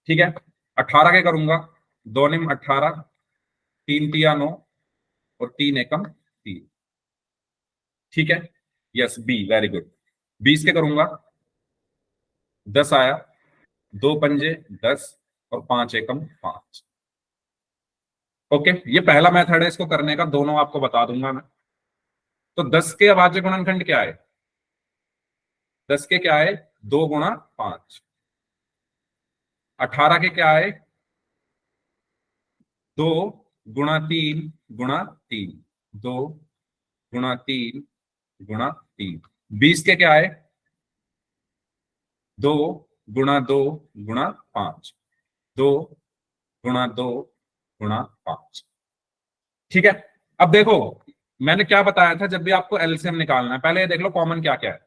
ठीक है, 18 के करूंगा, 2 निम 18, 3 तिया 9 और 3 एकम 3। ठीक है, यस बी, वेरी गुड। 20 के करूंगा, 10 आया, 2 पंजे 10 और 5 एकम 5। ओके, ये पहला मेथड है इसको करने का, दोनों आपको बता दूंगा मैं। तो 10 के अभाज्य गुणनखंड क्या है? 10 के क्या है? 2 गुणा 5। 18 के क्या है? 2 गुणा 3 गुणा 3। 2 गुणा 3 गुणा 3। 20 के क्या है? 2 गुणा 2 गुणा 5। 2 गुणा 2 गुणा 5। ठीक है, अब देखो मैंने क्या बताया था, जब भी आपको एलसीएम निकालना है पहले ये देख लो कॉमन क्या क्या है।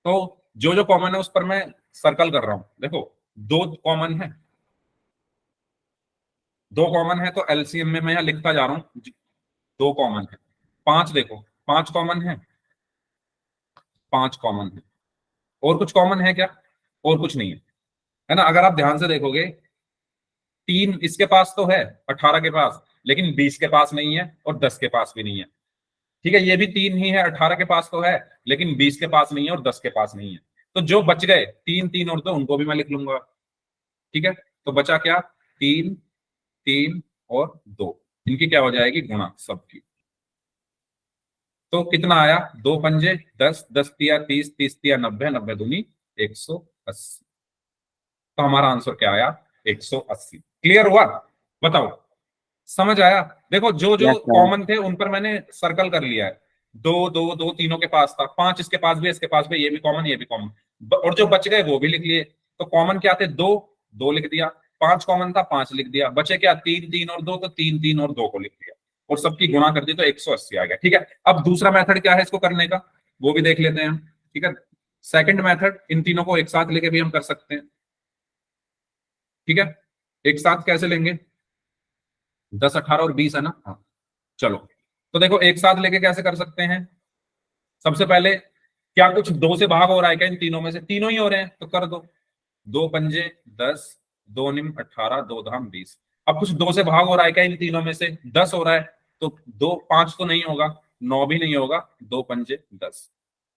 तो जो जो कॉमन है उस पर मैं सर्कल कर रहा हूं। देखो 2 कॉमन है, 2 कॉमन है तो एलसीएम में मैं यहां लिखता जा रहा हूं 2 कॉमन है। 5 देखो, 5 कॉमन है, 5 कॉमन है। और कुछ कॉमन है क्या? और कुछ नहीं है ना। अगर आप ध्यान से देखोगे 3 इसके पास तो है, 18 के पास, लेकिन 20 के पास नहीं है और 10 के पास भी नहीं है। ठीक है, ये भी 3 ही है, 18 के पास तो है लेकिन 20 के पास नहीं है और 10 के पास नहीं है। तो जो बच गए 3 3 और 2 उनको भी मैं लिख लूंगा। ठीक है, तो बचा क्या? 3 3 और 2, इनकी क्या हो जाएगी? गुणा सबकी। तो कितना आया? 2 पंजे 10, 10 तिया 30, 30 तिया 90, 90 दूनी 180। तो हमारा आंसर क्या आया? 180। क्लियर हुआ? बताओ, समझ आया? देखो जो जो यस सर। कॉमन थे उन पर मैंने सर्कल कर लिया है। 2 2 2 तीनों के पास था, 5 इसके पास भी, इसके पास भी, ये भी कॉमन, ये भी कॉमन। और जो बच गए वो भी लिख लिए। तो कॉमन क्या थे? 2 2 लिख दिया। 5 कॉमन था, 5 लिख दिया। बचे क्या? 3 3 और 2, तो 3 3 और 2 को लिख दिया और सबकी गुणा कर दी तो 180 आ गया। ठीक है, अब दूसरा मेथड क्या है इसको करने का, वो भी देख लेते हैं हम। ठीक है, सेकंड मेथड, इन तीनों को एक साथ लेके भी हम कर सकते हैं। ठीक है, एक साथ कैसे लेंगे? 10 18 और 20 है ना। हाँ, चलो, तो देखो एक साथ लेके कैसे कर सकते हैं। सबसे पहले क्या कुछ 2 से भाग हो रहा है क्या? इन तीनों में से तीनों ही हो रहे हैं तो कर दो। 2 पंजे 10, 2 निम 18, 2 धाम 20। अब कुछ 2 से भाग हो रहा है क्या? इन तीनों में से 10 हो रहा है तो 2 5 तो नहीं होगा, 9 भी नहीं होगा, 2 पंजे 10।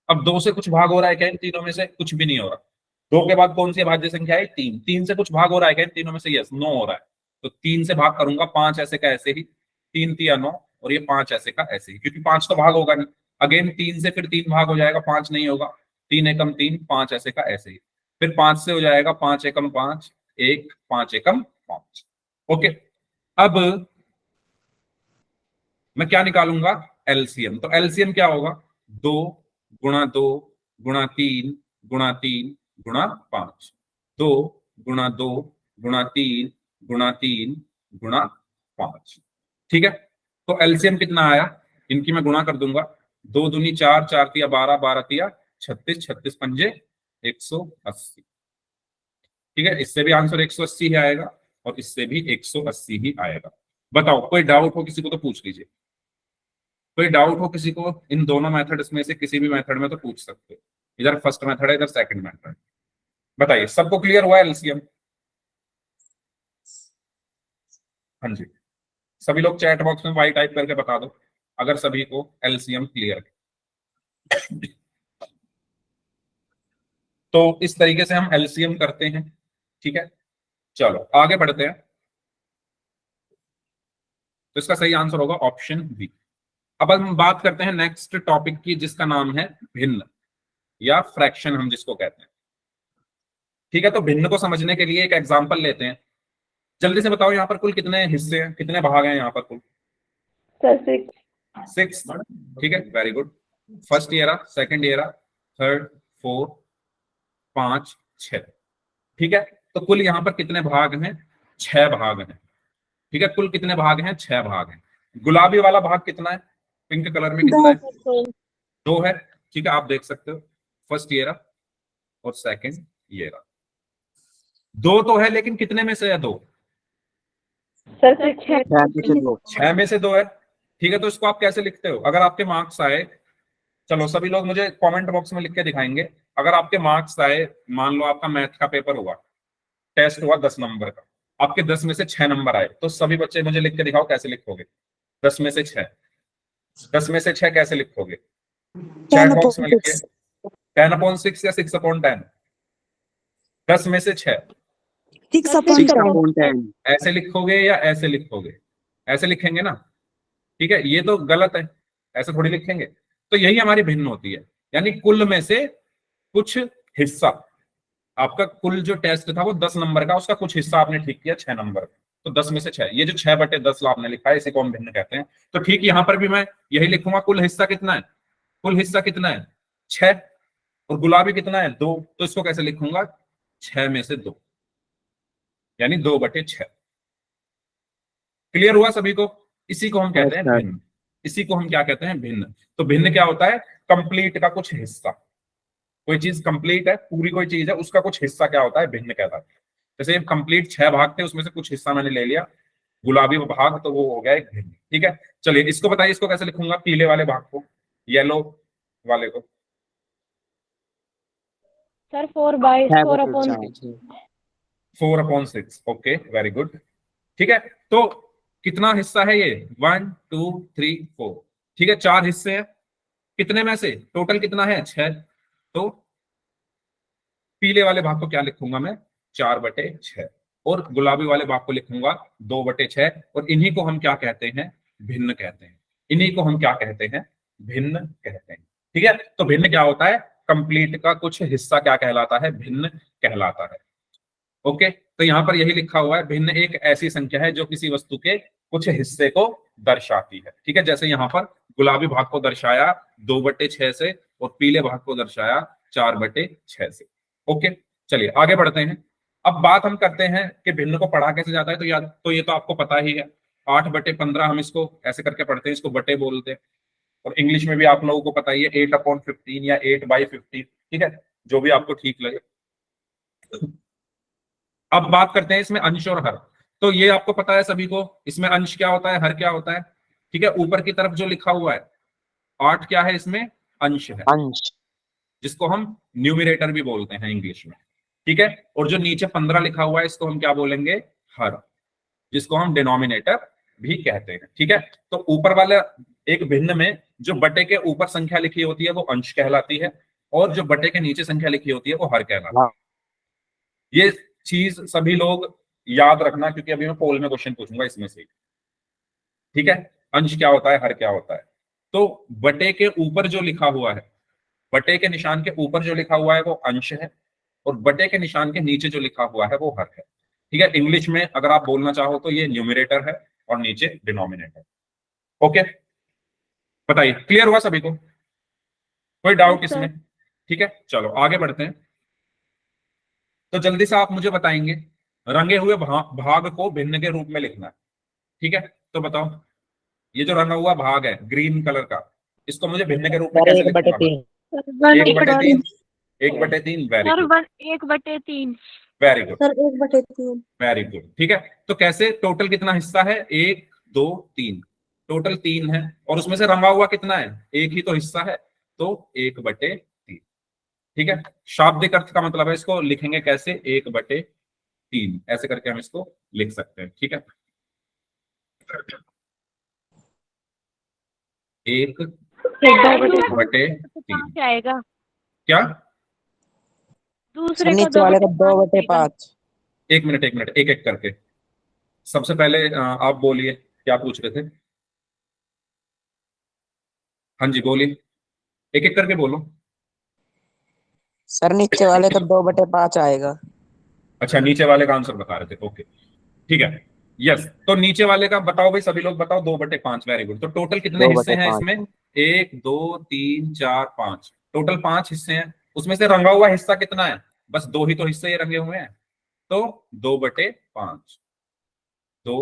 अब 2 से कुछ भाग हो रहा है क्या? इन तीनों में से कुछ भी नहीं हो रहा। 2 के बाद कौन सी अभाज्य संख्या है? 3। 3 से कुछ भाग हो रहा है क्या? इन तीनों में से यस, 9 हो रहा है। तो 3 से भाग करूंगा, 5 ऐसे का ऐसे ही, 3 तिया 9 और ये 5 ऐसे का ऐसे ही, क्योंकि 5 तो भाग होगा नहीं। अगेन 3 से फिर 3 भाग हो जाएगा, 5 नहीं होगा। 3 एकम 3, 5 ऐसे का ऐसे ही। फिर 5 से हो जाएगा 5 एकम 5, 1 5 एकम 5। ओके, अब मैं क्या निकालूंगा? एलसीएम। तो एलसीएम क्या होगा? 2 गुणा 2 गुणा 3 गुणा 3 गुणा 5। 2 गुणा 2 गुणा 3 गुणा 3 गुणा 5। ठीक है, तो एलसीएम कितना आया? इनकी मैं गुणा कर दूंगा। 2 दूनी 4, 4 तिया 12, 12 तिया 36, 36 पंजे 180। ठीक है, इससे भी आंसर 180 ही आएगा और इससे भी 180 ही आएगा। बताओ, कोई डाउट हो किसी को तो पूछ लीजिए। कोई डाउट हो किसी को इन दोनों मेथड्स में से किसी भी मेथड में तो पूछ सकते हो। इधर फर्स्ट मेथड है, इधर सेकंड मेथड। बताइए, सबको क्लियर हुआ एलसीएम? हाँ जी, सभी लोग चैट बॉक्स में वाई टाइप करके बता दो अगर सभी को एलसीएम क्लियर है। तो इस तरीके से हम एलसीएम करते हैं। ठीक है, चलो आगे बढ़ते हैं। तो इसका सही आंसर होगा ऑप्शन बी। अब हम बात करते हैं नेक्स्ट टॉपिक की, जिसका नाम है भिन्न। या फ्रैक्शन हम जिसको कहते हैं। ठीक है, तो भिन्न को समझने के लिए एक एग्जांपल लेते हैं। जल्दी से बताओ यहाँ पर कुल कितने हिस्से हैं, कितने भाग हैं यहाँ पर कुल? सर 6। ठीक है, very good. First year, second year, third, fourth, 5, 6। ठीक है, तो कुल यहाँ पर कितने भाग हैं? 6 भाग हैं। ठीक है, कुल कितने भाग हैं? 6 भाग हैं। गुलाबी वाला भाग कितना है? पिंक कलर में कितना है? 2 है। ठीक है, आप देख सकते हो फर्स्ट ईयर और सेकंड ईयर। 2 तो है, लेकिन कितने में से है 2? सर 6 में से 2 है। ठीक है, तो इसको आप कैसे लिखते हो? अगर आपके मार्क्स आए, चलो सभी लोग मुझे कमेंट बॉक्स में लिख के दिखाएंगे। अगर आपके मार्क्स आए, मान लो आपका मैथ का पेपर हुआ, टेस्ट हुआ 10 नंबर का, आपके 10 में से 6 नंबर आए, तो सभी बच्चे मुझे लिख के दिखाओ कैसे लिखोगे? 10 में से 6, 10 में से 6 कैसे लिखोगे? चैट बॉक्स में लिखिए। 10/6 या 6/10? 10 में से 6 6/10 ऐसे लिखोगे या ऐसे लिखोगे? ऐसे लिखेंगे ना। ठीक है, ये तो गलत है, ऐसे थोड़ी लिखेंगे। तो यही हमारी भिन्न होती है, यानी कुल में से कुछ हिस्सा। आपका कुल जो टेस्ट था वो 10 नंबर का, उसका कुछ हिस्सा आपने ठीक किया 6 नंबर का, तो 10 में से 6। ये जो 6/10 आपने लिखा है, इसी को हम भिन्न कहते हैं। तो ठीक यहां पर भी मैं यही लिखूंगा। कुल हिस्सा कितना है? कुल हिस्सा कितना है? 6। और गुलाबी कितना है? 2। तो इसको कैसे लिखूंगा? 6 में से 2, यानी 2/6। क्लियर हुआ सभी को? इसी को हम कहते हैं भिन्न। इसी को हम क्या कहते हैं? भिन्न। तो भिन्न क्या होता है? कंप्लीट का कुछ हिस्सा। कोई चीज कंप्लीट है, पूरी कोई चीज है, उसका कुछ हिस्सा क्या होता है? भिन्न कहता है। जैसे कंप्लीट 6 भाग थे, उसमें से कुछ हिस्सा मैंने ले लिया, गुलाबी भाग, तो वो हो गया एक भिन्न। ठीक है, चलिए इसको बताइए, इसको कैसे लिखूंगा? पीले वाले भाग को, येलो वाले को। सर 4/4/6 4/6। Okay, very good. ठीक है, तो कितना हिस्सा है ये? 1 2 3 4। ठीक है, 4 हिस्से हैं। कितने में से? टोटल कितना है? 6। तो पीले वाले भाग को क्या लिखूंगा मैं? 4/6। और गुलाबी वाले भाग को लिखूंगा 2/6। और इन्हीं को हम क्या कहते हैं? भिन्न कहते हैं। इन्हीं को हम क्या कहते हैं? भिन्न कहते हैं। ठीक है, तो भिन्न क्या होता है? कंप्लीट का कुछ हिस्सा क्या कहलाता है? भिन्न कहलाता है। ओके, तो यहां पर यही लिखा हुआ है, भिन्न एक ऐसी संख्या है जो किसी वस्तु के कुछ हिस्से को दर्शाती है। ठीक है, जैसे यहां पर गुलाबी भाग को दर्शाया 2/6 से, और पीले भाग को दर्शाया 4/6 से। ओके, चलिए आगे बढ़ते हैं। अब बात हम करते हैं कि भिन्न को पढ़ा कैसे जाता है। तो याद, तो ये तो आपको पता ही है, 8/15 हम इसको ऐसे करके पढ़ते हैं, इसको बटे बोलते हैं। और इंग्लिश में भी आप लोगों को पता ही है, 8/15 या 8/50। ठीक है, जो भी आपको ठीक लगे। अब बात करते हैं इसमें अंश और हर। तो ये आपको पता है सभी को, इसमें अंश क्या होता है, हर क्या होता है। ठीक है, ऊपर की तरफ जो लिखा हुआ है 8 क्या है? इसमें अंश है, जिसको हम न्यूमरेटर भी बोलते हैं इंग्लिश में। ठीक है, और जो नीचे 15 लिखा हुआ है, इसको हम क्या बोलेंगे? हर, जिसको हम डिनोमिनेटर भी कहते हैं। ठीक है, तो ऊपर वाले एक भिन्न में जो बटे के ऊपर संख्या लिखी होती है वो अंश कहलाती है, और जो बटे के नीचे संख्या लिखी होती है वो हर कहलाती है। ये चीज सभी लोग याद रखना, क्योंकि अभी मैं पोल में क्वेश्चन पूछूंगा इसमें से। ठीक है, अंश क्या होता है, हर क्या होता है। तो बटे के ऊपर जो लिखा हुआ है, बटे के निशान के ऊपर जो लिखा हुआ है वो अंश है, और बटे के निशान के नीचे जो लिखा हुआ है वो हर है। ठीक है, इंग्लिश में अगर आप बोलना चाहो तो ये न्यूमरेटर है और नीचे डिनोमिनेटर। ओके, बताइए, क्लियर हुआ सभी को? कोई डाउट इसमें? ठीक है, चलो आगे बढ़ते हैं। तो जल्दी से आप मुझे बताएंगे, रंगे हुए भाग को भिन्न के रूप में लिखना है। ठीक है, तो बताओ, ये जो रंगा हुआ भाग है ग्रीन कलर का, इसको मुझे भिन्न के रूप में कैसे लिखूंगा मैं? 1/3। 1/3, very good, 1/3 very good, sir 1/3 very good. ठीक है, तो कैसे? टोटल कितना हिस्सा है? 1 2 3, टोटल 3 है, और उसमें से रंगा हुआ कितना है? एक ही तो हिस्सा है, तो 1/3। ठीक है, शाब्दिक अर्थ का मतलब है, इसको लिखेंगे कैसे? 1/3, ऐसे करके हम इसको लिख सकते हैं। ठीक है, 1/3 आएगा क्या? दूसरे नीचे वाले का 2/5। एक मिनट, एक मिनट, एक एक करके। सबसे पहले आप बोलिए, क्या पूछ रहे थे? हाँ जी बोलिए, एक एक करके बोलो। सर नीचे वाले तो 2/5 आएगा। अच्छा, नीचे वाले का आंसर बता रहे थे, ओके ठीक है। यस, तो नीचे वाले का बताओ भाई, सभी लोग बताओ। 2/5, वेरी गुड। तो टोटल कितने हिस्से हैं 2/5। इसमें? 1 2 3 4 5, टोटल 5 हिस्से हैं। उसमें से रंगा हुआ हिस्सा कितना है? बस 2 ही तो हिस्से ये रंगे हुए हैं, तो 2/5।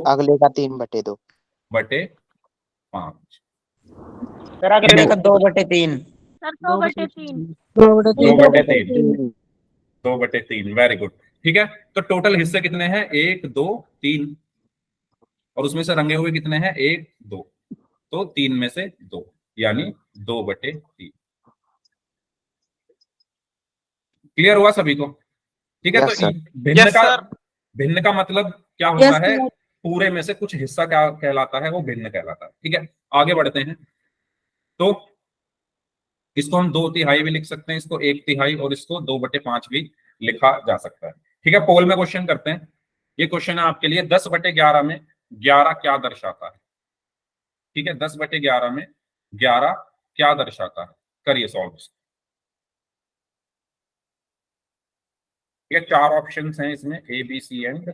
अगले का 3/2। 2/5। सर अगले का 2/3। सर 2/3। 2/3। 2/3, very good. ठीक है, तो टोटल हिस्से कितने हैं? 1 2 3, और उसमें से रंगे हुए कितने हैं? 1 2, तो 3 में से 2, यानी 2/3। क्लियर हुआ सभी को? ठीक है, यस तो सर। भिन्न का मतलब क्या यस होता है? सर। पूरे में से कुछ हिस्सा क्या कहलाता है? वो भिन्न कहलाता है। ठीक है, आगे बढ़ते हैं। तो इसको हम 2/3 भी लिख सकते हैं, इसको 1/3, और इसको 2/5 भी लिखा जा सकता है। ठीक है, पोल में क्वेश्चन करते हैं। ये क्वेश्चन है आपके लिए, 10/11 में 11 क्या दर्शाता है? ठीक है, 10/11 में 11 क्या दर्शाता है? करिए सॉल्व। ये 4 ऑप्शंस हैं इसमें, ए बी सी एंड।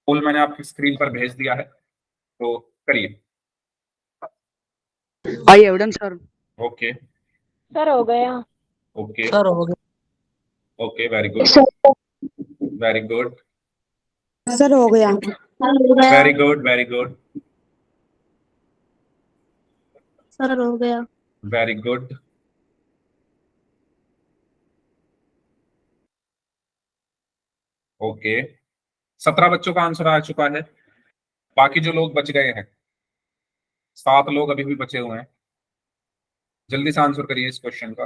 पोल मैंने आपकी स्क्रीन पर भेज दिया है, तो करिए। आई एविडेंस सर। ओके सर हो गया। ओके सर हो गया। Okay, very good, very good, sir हो गया। Very good, very good, sir हो गया। Very good. ओके, 17 बच्चों का आंसर आ चुका है। बाकी जो लोग बच गए हैं, 7 लोग अभी भी बचे हुए हैं। जल्दी से आंसर करिए इस क्वेश्चन का।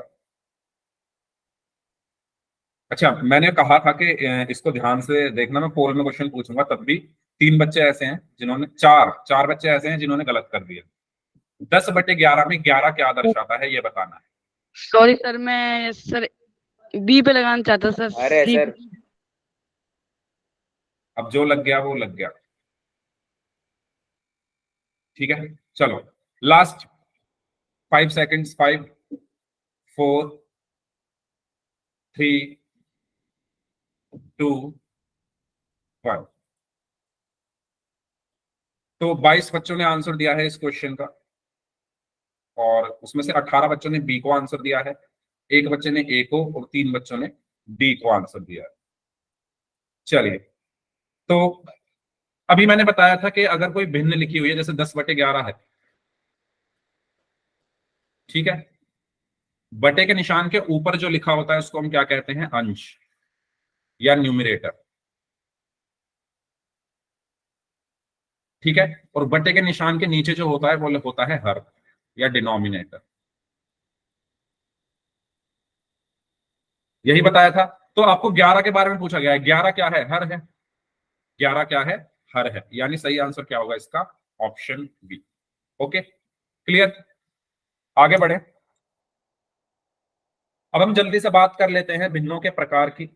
अच्छा, मैंने कहा था कि इसको ध्यान से देखना, मैं पोल में क्वेश्चन पूछूंगा तब भी। 3 बच्चे ऐसे हैं जिन्होंने, चार बच्चे ऐसे हैं जिन्होंने गलत कर दिया। 10/11 में 11 क्या दर्शाता है, ये बताना है। सॉरी सर, मैं सर बी पे लगाना चाहता सर। अरे सी सर। अब जो लग गया वो लग गया। ठीक है, चलो, लास्ट 5 सेकेंड्स। 5 4 3 2 1। तो 22 बच्चों ने आंसर दिया है इस क्वेश्चन का, और उसमें से 18 बच्चों ने बी को आंसर दिया है, 1 बच्चे ने ए को, और 3 बच्चों ने डी को आंसर दिया है। चलिए, तो अभी मैंने बताया था कि अगर कोई भिन्न लिखी हुई है, जैसे 10/11 है, ठीक है, बटे के निशान के ऊपर जो लिखा होता है उसको हम क्या कहते हैं? अंश, या न्यूमरेटर। ठीक है, और बटे के निशान के नीचे जो होता है वो होता है हर, या डिनोमिनेटर। यही बताया था। तो आपको 11 के बारे में पूछा गया है, 11 क्या है? हर है। 11 क्या है? हर है, यानी सही आंसर क्या होगा इसका? Option B. Okay, clear? आगे बढ़े। अब हम जल्दी से बात कर लेते हैं भिन्नों के प्रकार की।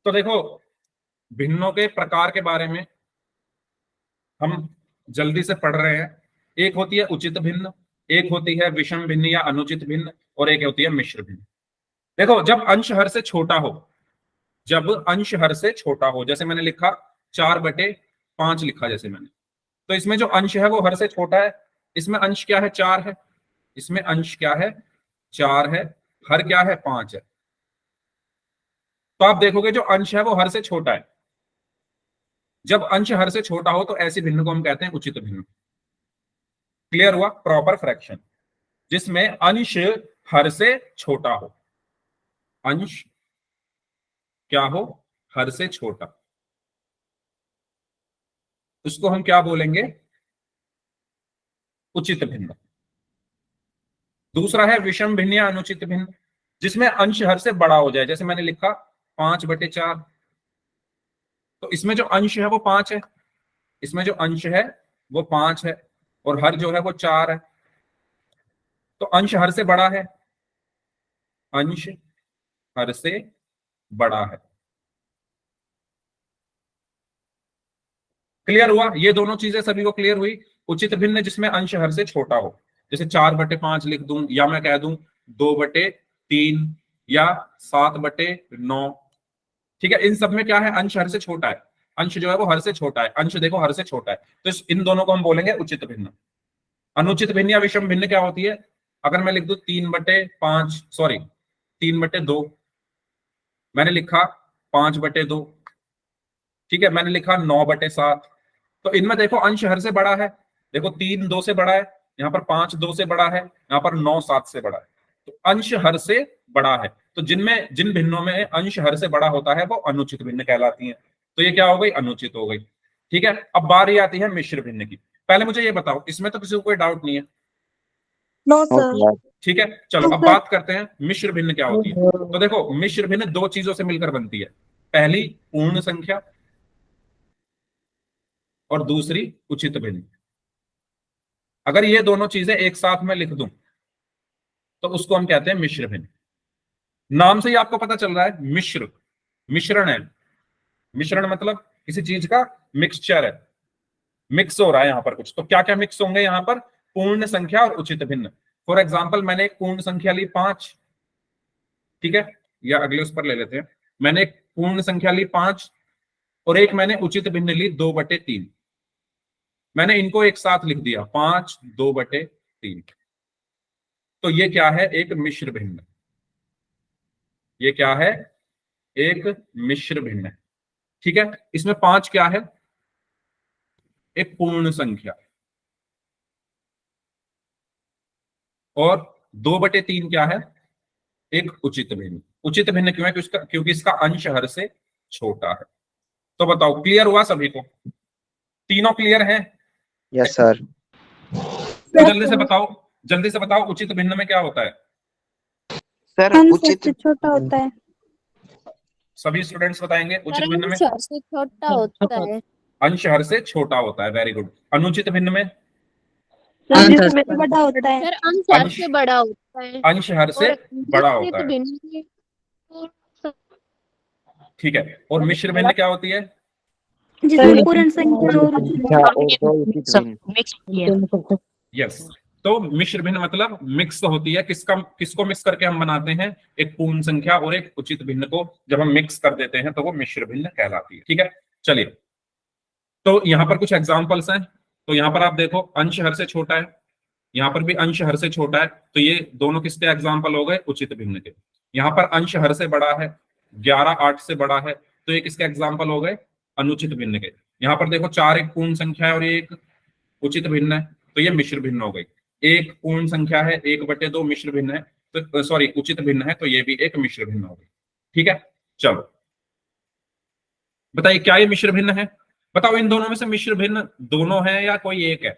तो देखो, भिन्नों के प्रकार के बारे में हम जल्दी से पढ़ रहे हैं। एक होती है उचित भिन्न, एक होती है विषम भिन्न या अनुचित भिन्न, और एक होती है मिश्र भिन्न। देखो, जब अंश हर से छोटा हो, जब अंश हर से छोटा हो, जैसे मैंने लिखा 4/5 लिखा जैसे मैंने, तो इसमें जो अंश है वो हर से छोटा है। इसमें अंश क्या है? 4 है। इसमें अंश क्या है? 4 है। हर क्या है? 5 है। तो आप देखोगे जो अंश है वो हर से छोटा है। जब अंश हर से छोटा हो तो ऐसी भिन्न को हम कहते हैं उचित भिन्न। क्लियर हुआ? प्रॉपर फ्रैक्शन जिसमें अंश हर से छोटा हो, अंश क्या हो? हर से छोटा, उसको हम क्या बोलेंगे? उचित भिन्न। दूसरा है विषम भिन्न या अनुचित भिन्न, जिसमें अंश हर से बड़ा हो जाए, जैसे मैंने लिखा 5/4। तो इसमें जो अंश है वो 5 है, इसमें जो अंश है वो 5 है, और हर जो है वो 4 है। तो अंश हर से बड़ा है, अंश हर से बड़ा है। क्लियर हुआ? ये दोनों चीजें सभी को क्लियर हुई। उचित भिन्न जिसमें अंश हर से छोटा हो, जैसे 4/5 लिख दूं, या मैं कह दूं 2/3 3 या 7/9। ठीक है, इन सब में क्या है, अंश हर से छोटा है, अंश जो है वो हर से छोटा है, अंश देखो हर से छोटा है, तो इन दोनों को हम बोलेंगे उचित भिन्न। अनुचित भिन्न या विषम भिन्न क्या होती है, अगर मैं लिख दूं 3/5, सॉरी 3/2, मैंने लिखा 5/2, ठीक है, मैंने लिखा 9/7, तो इनमें देखो अंश हर से बड़ा है, देखो 3 2 से बड़ा है, यहाँ पर 5 2 से बड़ा है, यहाँ पर 9 7 से बड़ा है, तो अंश हर से बड़ा है। तो जिन भिन्नों में अंश हर से बड़ा होता है वो अनुचित भिन्न कहलाती हैं। तो ये क्या हो गई, अनुचित हो गई। ठीक है, अब बारी आती है मिश्र भिन्न की। पहले मुझे ये बताओ, इसमें तो किसी को कोई डाउट नहीं है? No sir. ठीक है, चलो अब बात करते हैं मिश्र भिन्न क्या होती है। तो देखो, मिश्र भिन्न दो चीजों से मिलकर बनती है, पहली पूर्ण संख्या और दूसरी उचित भिन्न। अगर ये दोनों चीजें एक साथ में लिख दूं तो उसको हम कहते हैं मिश्र भिन्न। नाम से ही आपको पता चल रहा है, मिश्र, मिश्रण है। मिश्रण मतलब किसी चीज का मिक्सचर है, मिक्स हो रहा है यहां पर कुछ। तो क्या क्या मिक्स होंगे यहां पर, पूर्ण संख्या और उचित भिन्न। फॉर एग्जाम्पल, मैंने एक पूर्ण संख्या ली 5, ठीक है, या अगले उस पर ले लेते हैं, मैंने एक पूर्ण संख्या ली 5 और एक मैंने उचित भिन्न ली 2/3। मैंने इनको एक साथ लिख दिया 5 2/3। तो ये क्या है, एक मिश्र भिन्न। ये क्या है, एक मिश्र भिन्न है। ठीक है, इसमें 5 क्या है, एक पूर्ण संख्या, और 2/3 क्या है, एक उचित भिन्न। उचित भिन्न क्यों है, क्योंकि इसका अंश हर से छोटा है। तो बताओ, क्लियर हुआ सभी को? तीनों क्लियर हैं? Yes sir. तो जल्दी से बताओ उचित भिन्न में क्या होता है? सर अंश उचित सबसे छोटा होता है। सभी स्टूडेंट्स बताएंगे उचित भिन्न में? अंश से छोटा होता है। अंश हर से छोटा होता है, वेरी गुड। अनुचित भिन्न में? अंश सबसे बड़ा होता है। सर अंश हर से बड़ा होता है। अंश हर से और बड़ा होता है, भिन्न में ठीक है। और मिश्र भिन्न क्या होती है? जिसमें पूर्ण संख्या और उचित भिन्न। यस, तो मिश्र भिन्न मतलब मिक्स होती है, किसको मिक्स करके हम बनाते हैं, एक पूर्ण संख्या और एक उचित भिन्न को जब हम मिक्स कर देते हैं तो वो मिश्र भिन्न कहलाती है। ठीक है, चलिए, तो यहाँ पर कुछ एग्जांपल्स हैं। तो यहाँ पर आप देखो, अंश हर से छोटा है, यहाँ पर भी अंश हर से छोटा है, तो ये दोनों किसके एग्जाम्पल हो गए, उचित भिन्न के। यहाँ पर अंश हर से बड़ा है, 11 8 से बड़ा है, तो ये किसके एग्जाम्पल हो गए, अनुचित भिन्न के। यहाँ पर देखो 4 एक पूर्ण संख्या है और ये एक उचित भिन्न है, तो ये मिश्र भिन्न हो गई। एक पूर्ण संख्या है, 1/2 मिश्र भिन्न है, तो सॉरी उचित भिन्न है, तो ये भी एक मिश्र भिन्न हो गई। ठीक है, चलो बताइए, क्या ये मिश्र भिन्न है? बताओ, इन दोनों में से मिश्र भिन्न दोनों है या कोई एक है?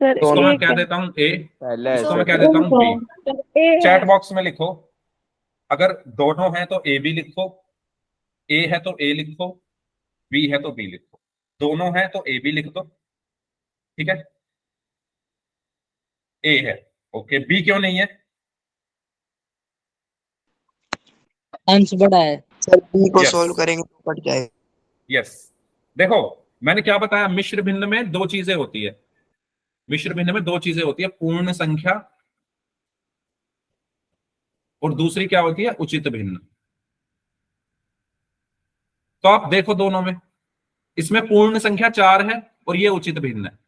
इसको मैं कह देता हूँ ए, इसको मैं कह देता हूँ बी। चैट बॉक्स में लिखो, अगर दोनों हैं तो ए बी लिखो, ए है तो ए लिखो, बी है तो बी लिखो। दोनों हैं तो ए बी लिख दो, ठीक है, ए है, ओके। बी क्यों नहीं है? अंश बड़ा है सर, बी को Yes. सॉल्व करेंगे तो कट जाएगा। यस, देखो मैंने क्या बताया, मिश्र भिन्न में दो चीजें होती है, मिश्र भिन्न में दो चीजें होती है, पूर्ण संख्या और दूसरी क्या होती है, उचित भिन्न। तो आप देखो दोनों में, इसमें पूर्ण संख्या 4 है और ये उचित भिन्न है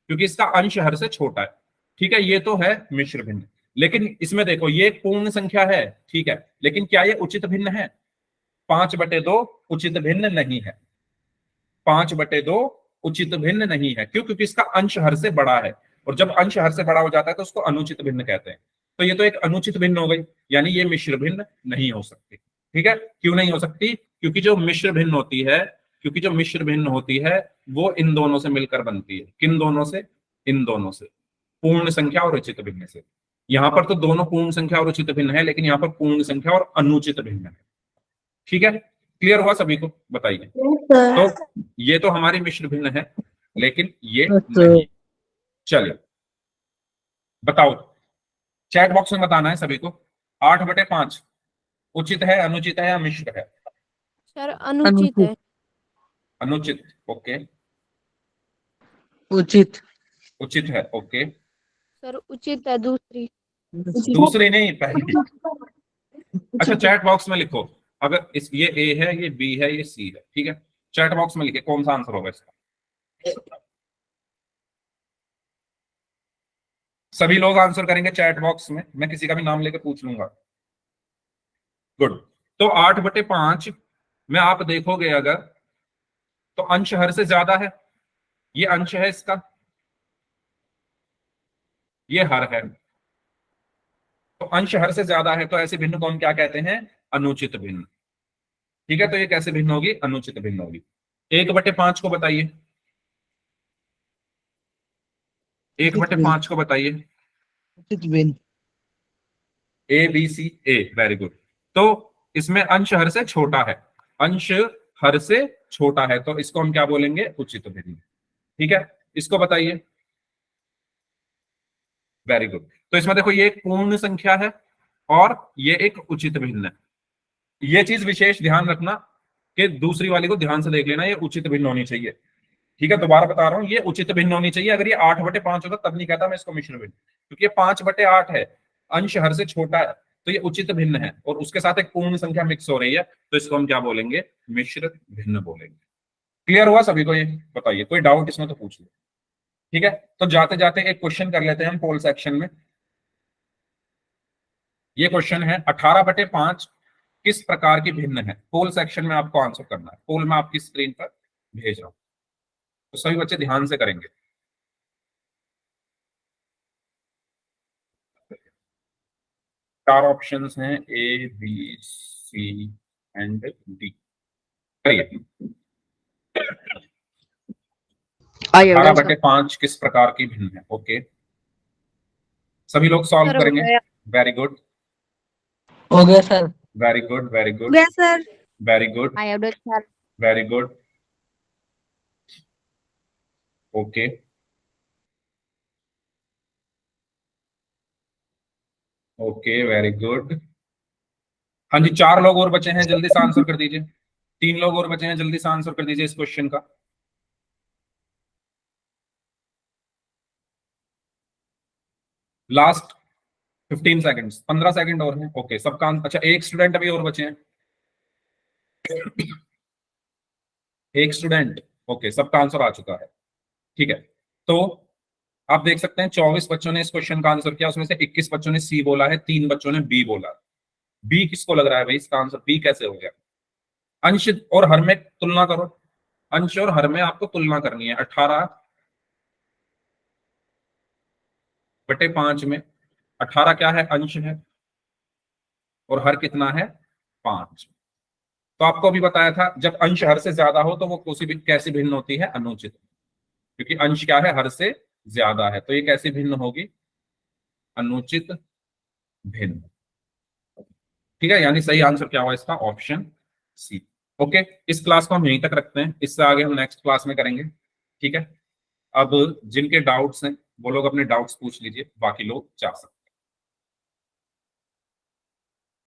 क्योंकि इसका अंश हर से छोटा है। ठीक है, ये तो है मिश्र भिन्न। लेकिन इसमें देखो, ये पूर्ण संख्या है, ठीक है, लेकिन क्या ये उचित भिन्न है? 5/2 उचित भिन्न नहीं है, 5/2 उचित भिन्न नहीं है। क्यों? क्योंकि इसका अंश हर से बड़ा है, और जब अंश हर से बड़ा हो जाता है तो उसको अनुचित भिन्न कहते हैं। तो ये तो एक अनुचित भिन्न हो गई, यानी ये मिश्र भिन्न नहीं हो सकती। ठीक है, क्यों नहीं हो सकती? क्योंकि जो मिश्र भिन्न होती है, क्योंकि जो मिश्र भिन्न होती है वो इन दोनों से मिलकर बनती है। किन दोनों से? इन दोनों से, पूर्ण संख्या और उचित भिन्न से। यहां पर तो दोनों पूर्ण संख्या और उचित भिन्न है, लेकिन यहाँ पर पूर्ण संख्या और अनुचित भिन्न है। ठीक है, क्लियर हुआ सभी को? बताइए। तो ये तो हमारी मिश्र भिन्न है, लेकिन ये नहीं। चलिए बताओ, चैट बॉक्स में बताना है सभी को, 8/5 उचित है, अनुचित है या मिश्र है? सर अनुचित है। अनुचित, ओके। उचित, उचित है, ओके। सर उचित है दूसरी। दूसरी नहीं, पहली। अच्छा चैट बॉक्स में लिखो, अगर इस ये ए है, ये बी है, ये सी है, ठीक है, चैट बॉक्स में लिखे कौन सा आंसर होगा इसका। सभी लोग आंसर करेंगे चैट बॉक्स में, मैं किसी का भी नाम लेकर पूछ लूंगा। गुड। तो 8/5 में आप देखोगे अगर, तो अंश हर से ज्यादा है, ये अंश है इसका, ये हर है, तो अंश हर से ज्यादा है, तो ऐसे भिन्न को हम क्या कहते हैं, अनुचित भिन्न। ठीक है, तो ये कैसे भिन्न होगी, अनुचित भिन्न होगी। 1/5 को बताइए, 1/5 को बताइए। उचित भिन्न। A B C A, very good. तो इसमें अंश हर से छोटा है, अंश हर से छोटा है, तो इसको हम क्या बोलेंगे, उचित भिन्न। ठीक है, इसको बताइए। Very good. तो इसमें देखो ये एक पूर्ण संख्या है और ये एक उचित भिन्न है। ये चीज विशेष ध्यान रखना कि दूसरी वाली को ध्यान से देख लेना, ये उचित भिन्न होनी चाहिए। ठीक है, दोबारा बता रहा हूं, ये उचित भिन्न होनी चाहिए। अगर ये 8/5 होता तब नहीं कहता मैं इसको मिश्र भिन्न, क्योंकि ये 5/8 है, अंश हर से छोटा है, तो ये उचित भिन्न है और उसके साथ एक पूर्ण संख्या मिक्स हो रही है, तो इसको हम क्या बोलेंगे, मिश्र भिन्न बोलेंगे। क्लियर हुआ सभी को? ये बताइए, कोई डाउट इसमें तो पूछ लो। ठीक है, तो जाते जाते एक क्वेश्चन कर लेते हैं हम पोल सेक्शन में। ये क्वेश्चन है 18/5 किस प्रकार की भिन्न है। पोल सेक्शन में आपको आंसर करना है, पोल में आपकी स्क्रीन पर भेज रहा हूं, तो सभी बच्चे ध्यान से करेंगे। चार ऑप्शंस हैं, A B C and D. करिए। 18/5 किस प्रकार की भिन्न है। ओके, सभी लोग सॉल्व सर, हो करेंगे। गया। वेरी गुड, हो गया sir. Very good, very good, गया sir. Very good, I have done, sir. Very good. Okay, okay, very good. हाँ जी, 4 लोग और बचे हैं, जल्दी से आंसर कर दीजिए। 3 लोग और बचे हैं, जल्दी से आंसर कर दीजिए इस क्वेश्चन का। लास्ट 15 सेकंड्स, 15 सेकंड और हैं। ओके, सबका अच्छा, एक स्टूडेंट अभी और बचे हैं, एक स्टूडेंट। ओके, सबका आंसर आ चुका है। ठीक है, तो आप देख सकते हैं 24 बच्चों ने इस क्वेश्चन का आंसर किया, उसमें से 21 बच्चों ने सी बोला है, 3 बच्चों ने बी बोला। बी किसको लग रहा है भाई इसका आंसर, बी कैसे हो गया। अंश और हर में तुलना करो, अंश और हर में आपको तुलना करनी है। 18/5 में 18 क्या है, अंश है, और हर कितना है, 5। तो आपको अभी बताया था, जब अंश हर से ज्यादा हो तो वो कैसी भिन्न होती है, अनुचित, क्योंकि अंश क्या है, हर से ज्यादा है, तो ये कैसी भिन्न होगी, अनुचित भिन्न। ठीक है, यानी सही आंसर क्या हुआ इसका, ऑप्शन सी। ओके, इस क्लास को हम यहीं तक रखते हैं, इससे आगे हम नेक्स्ट क्लास में करेंगे। ठीक है, अब जिनके डाउट्स हैं वो लोग अपने डाउट्स पूछ लीजिए, बाकी लोग जा सकते हैं।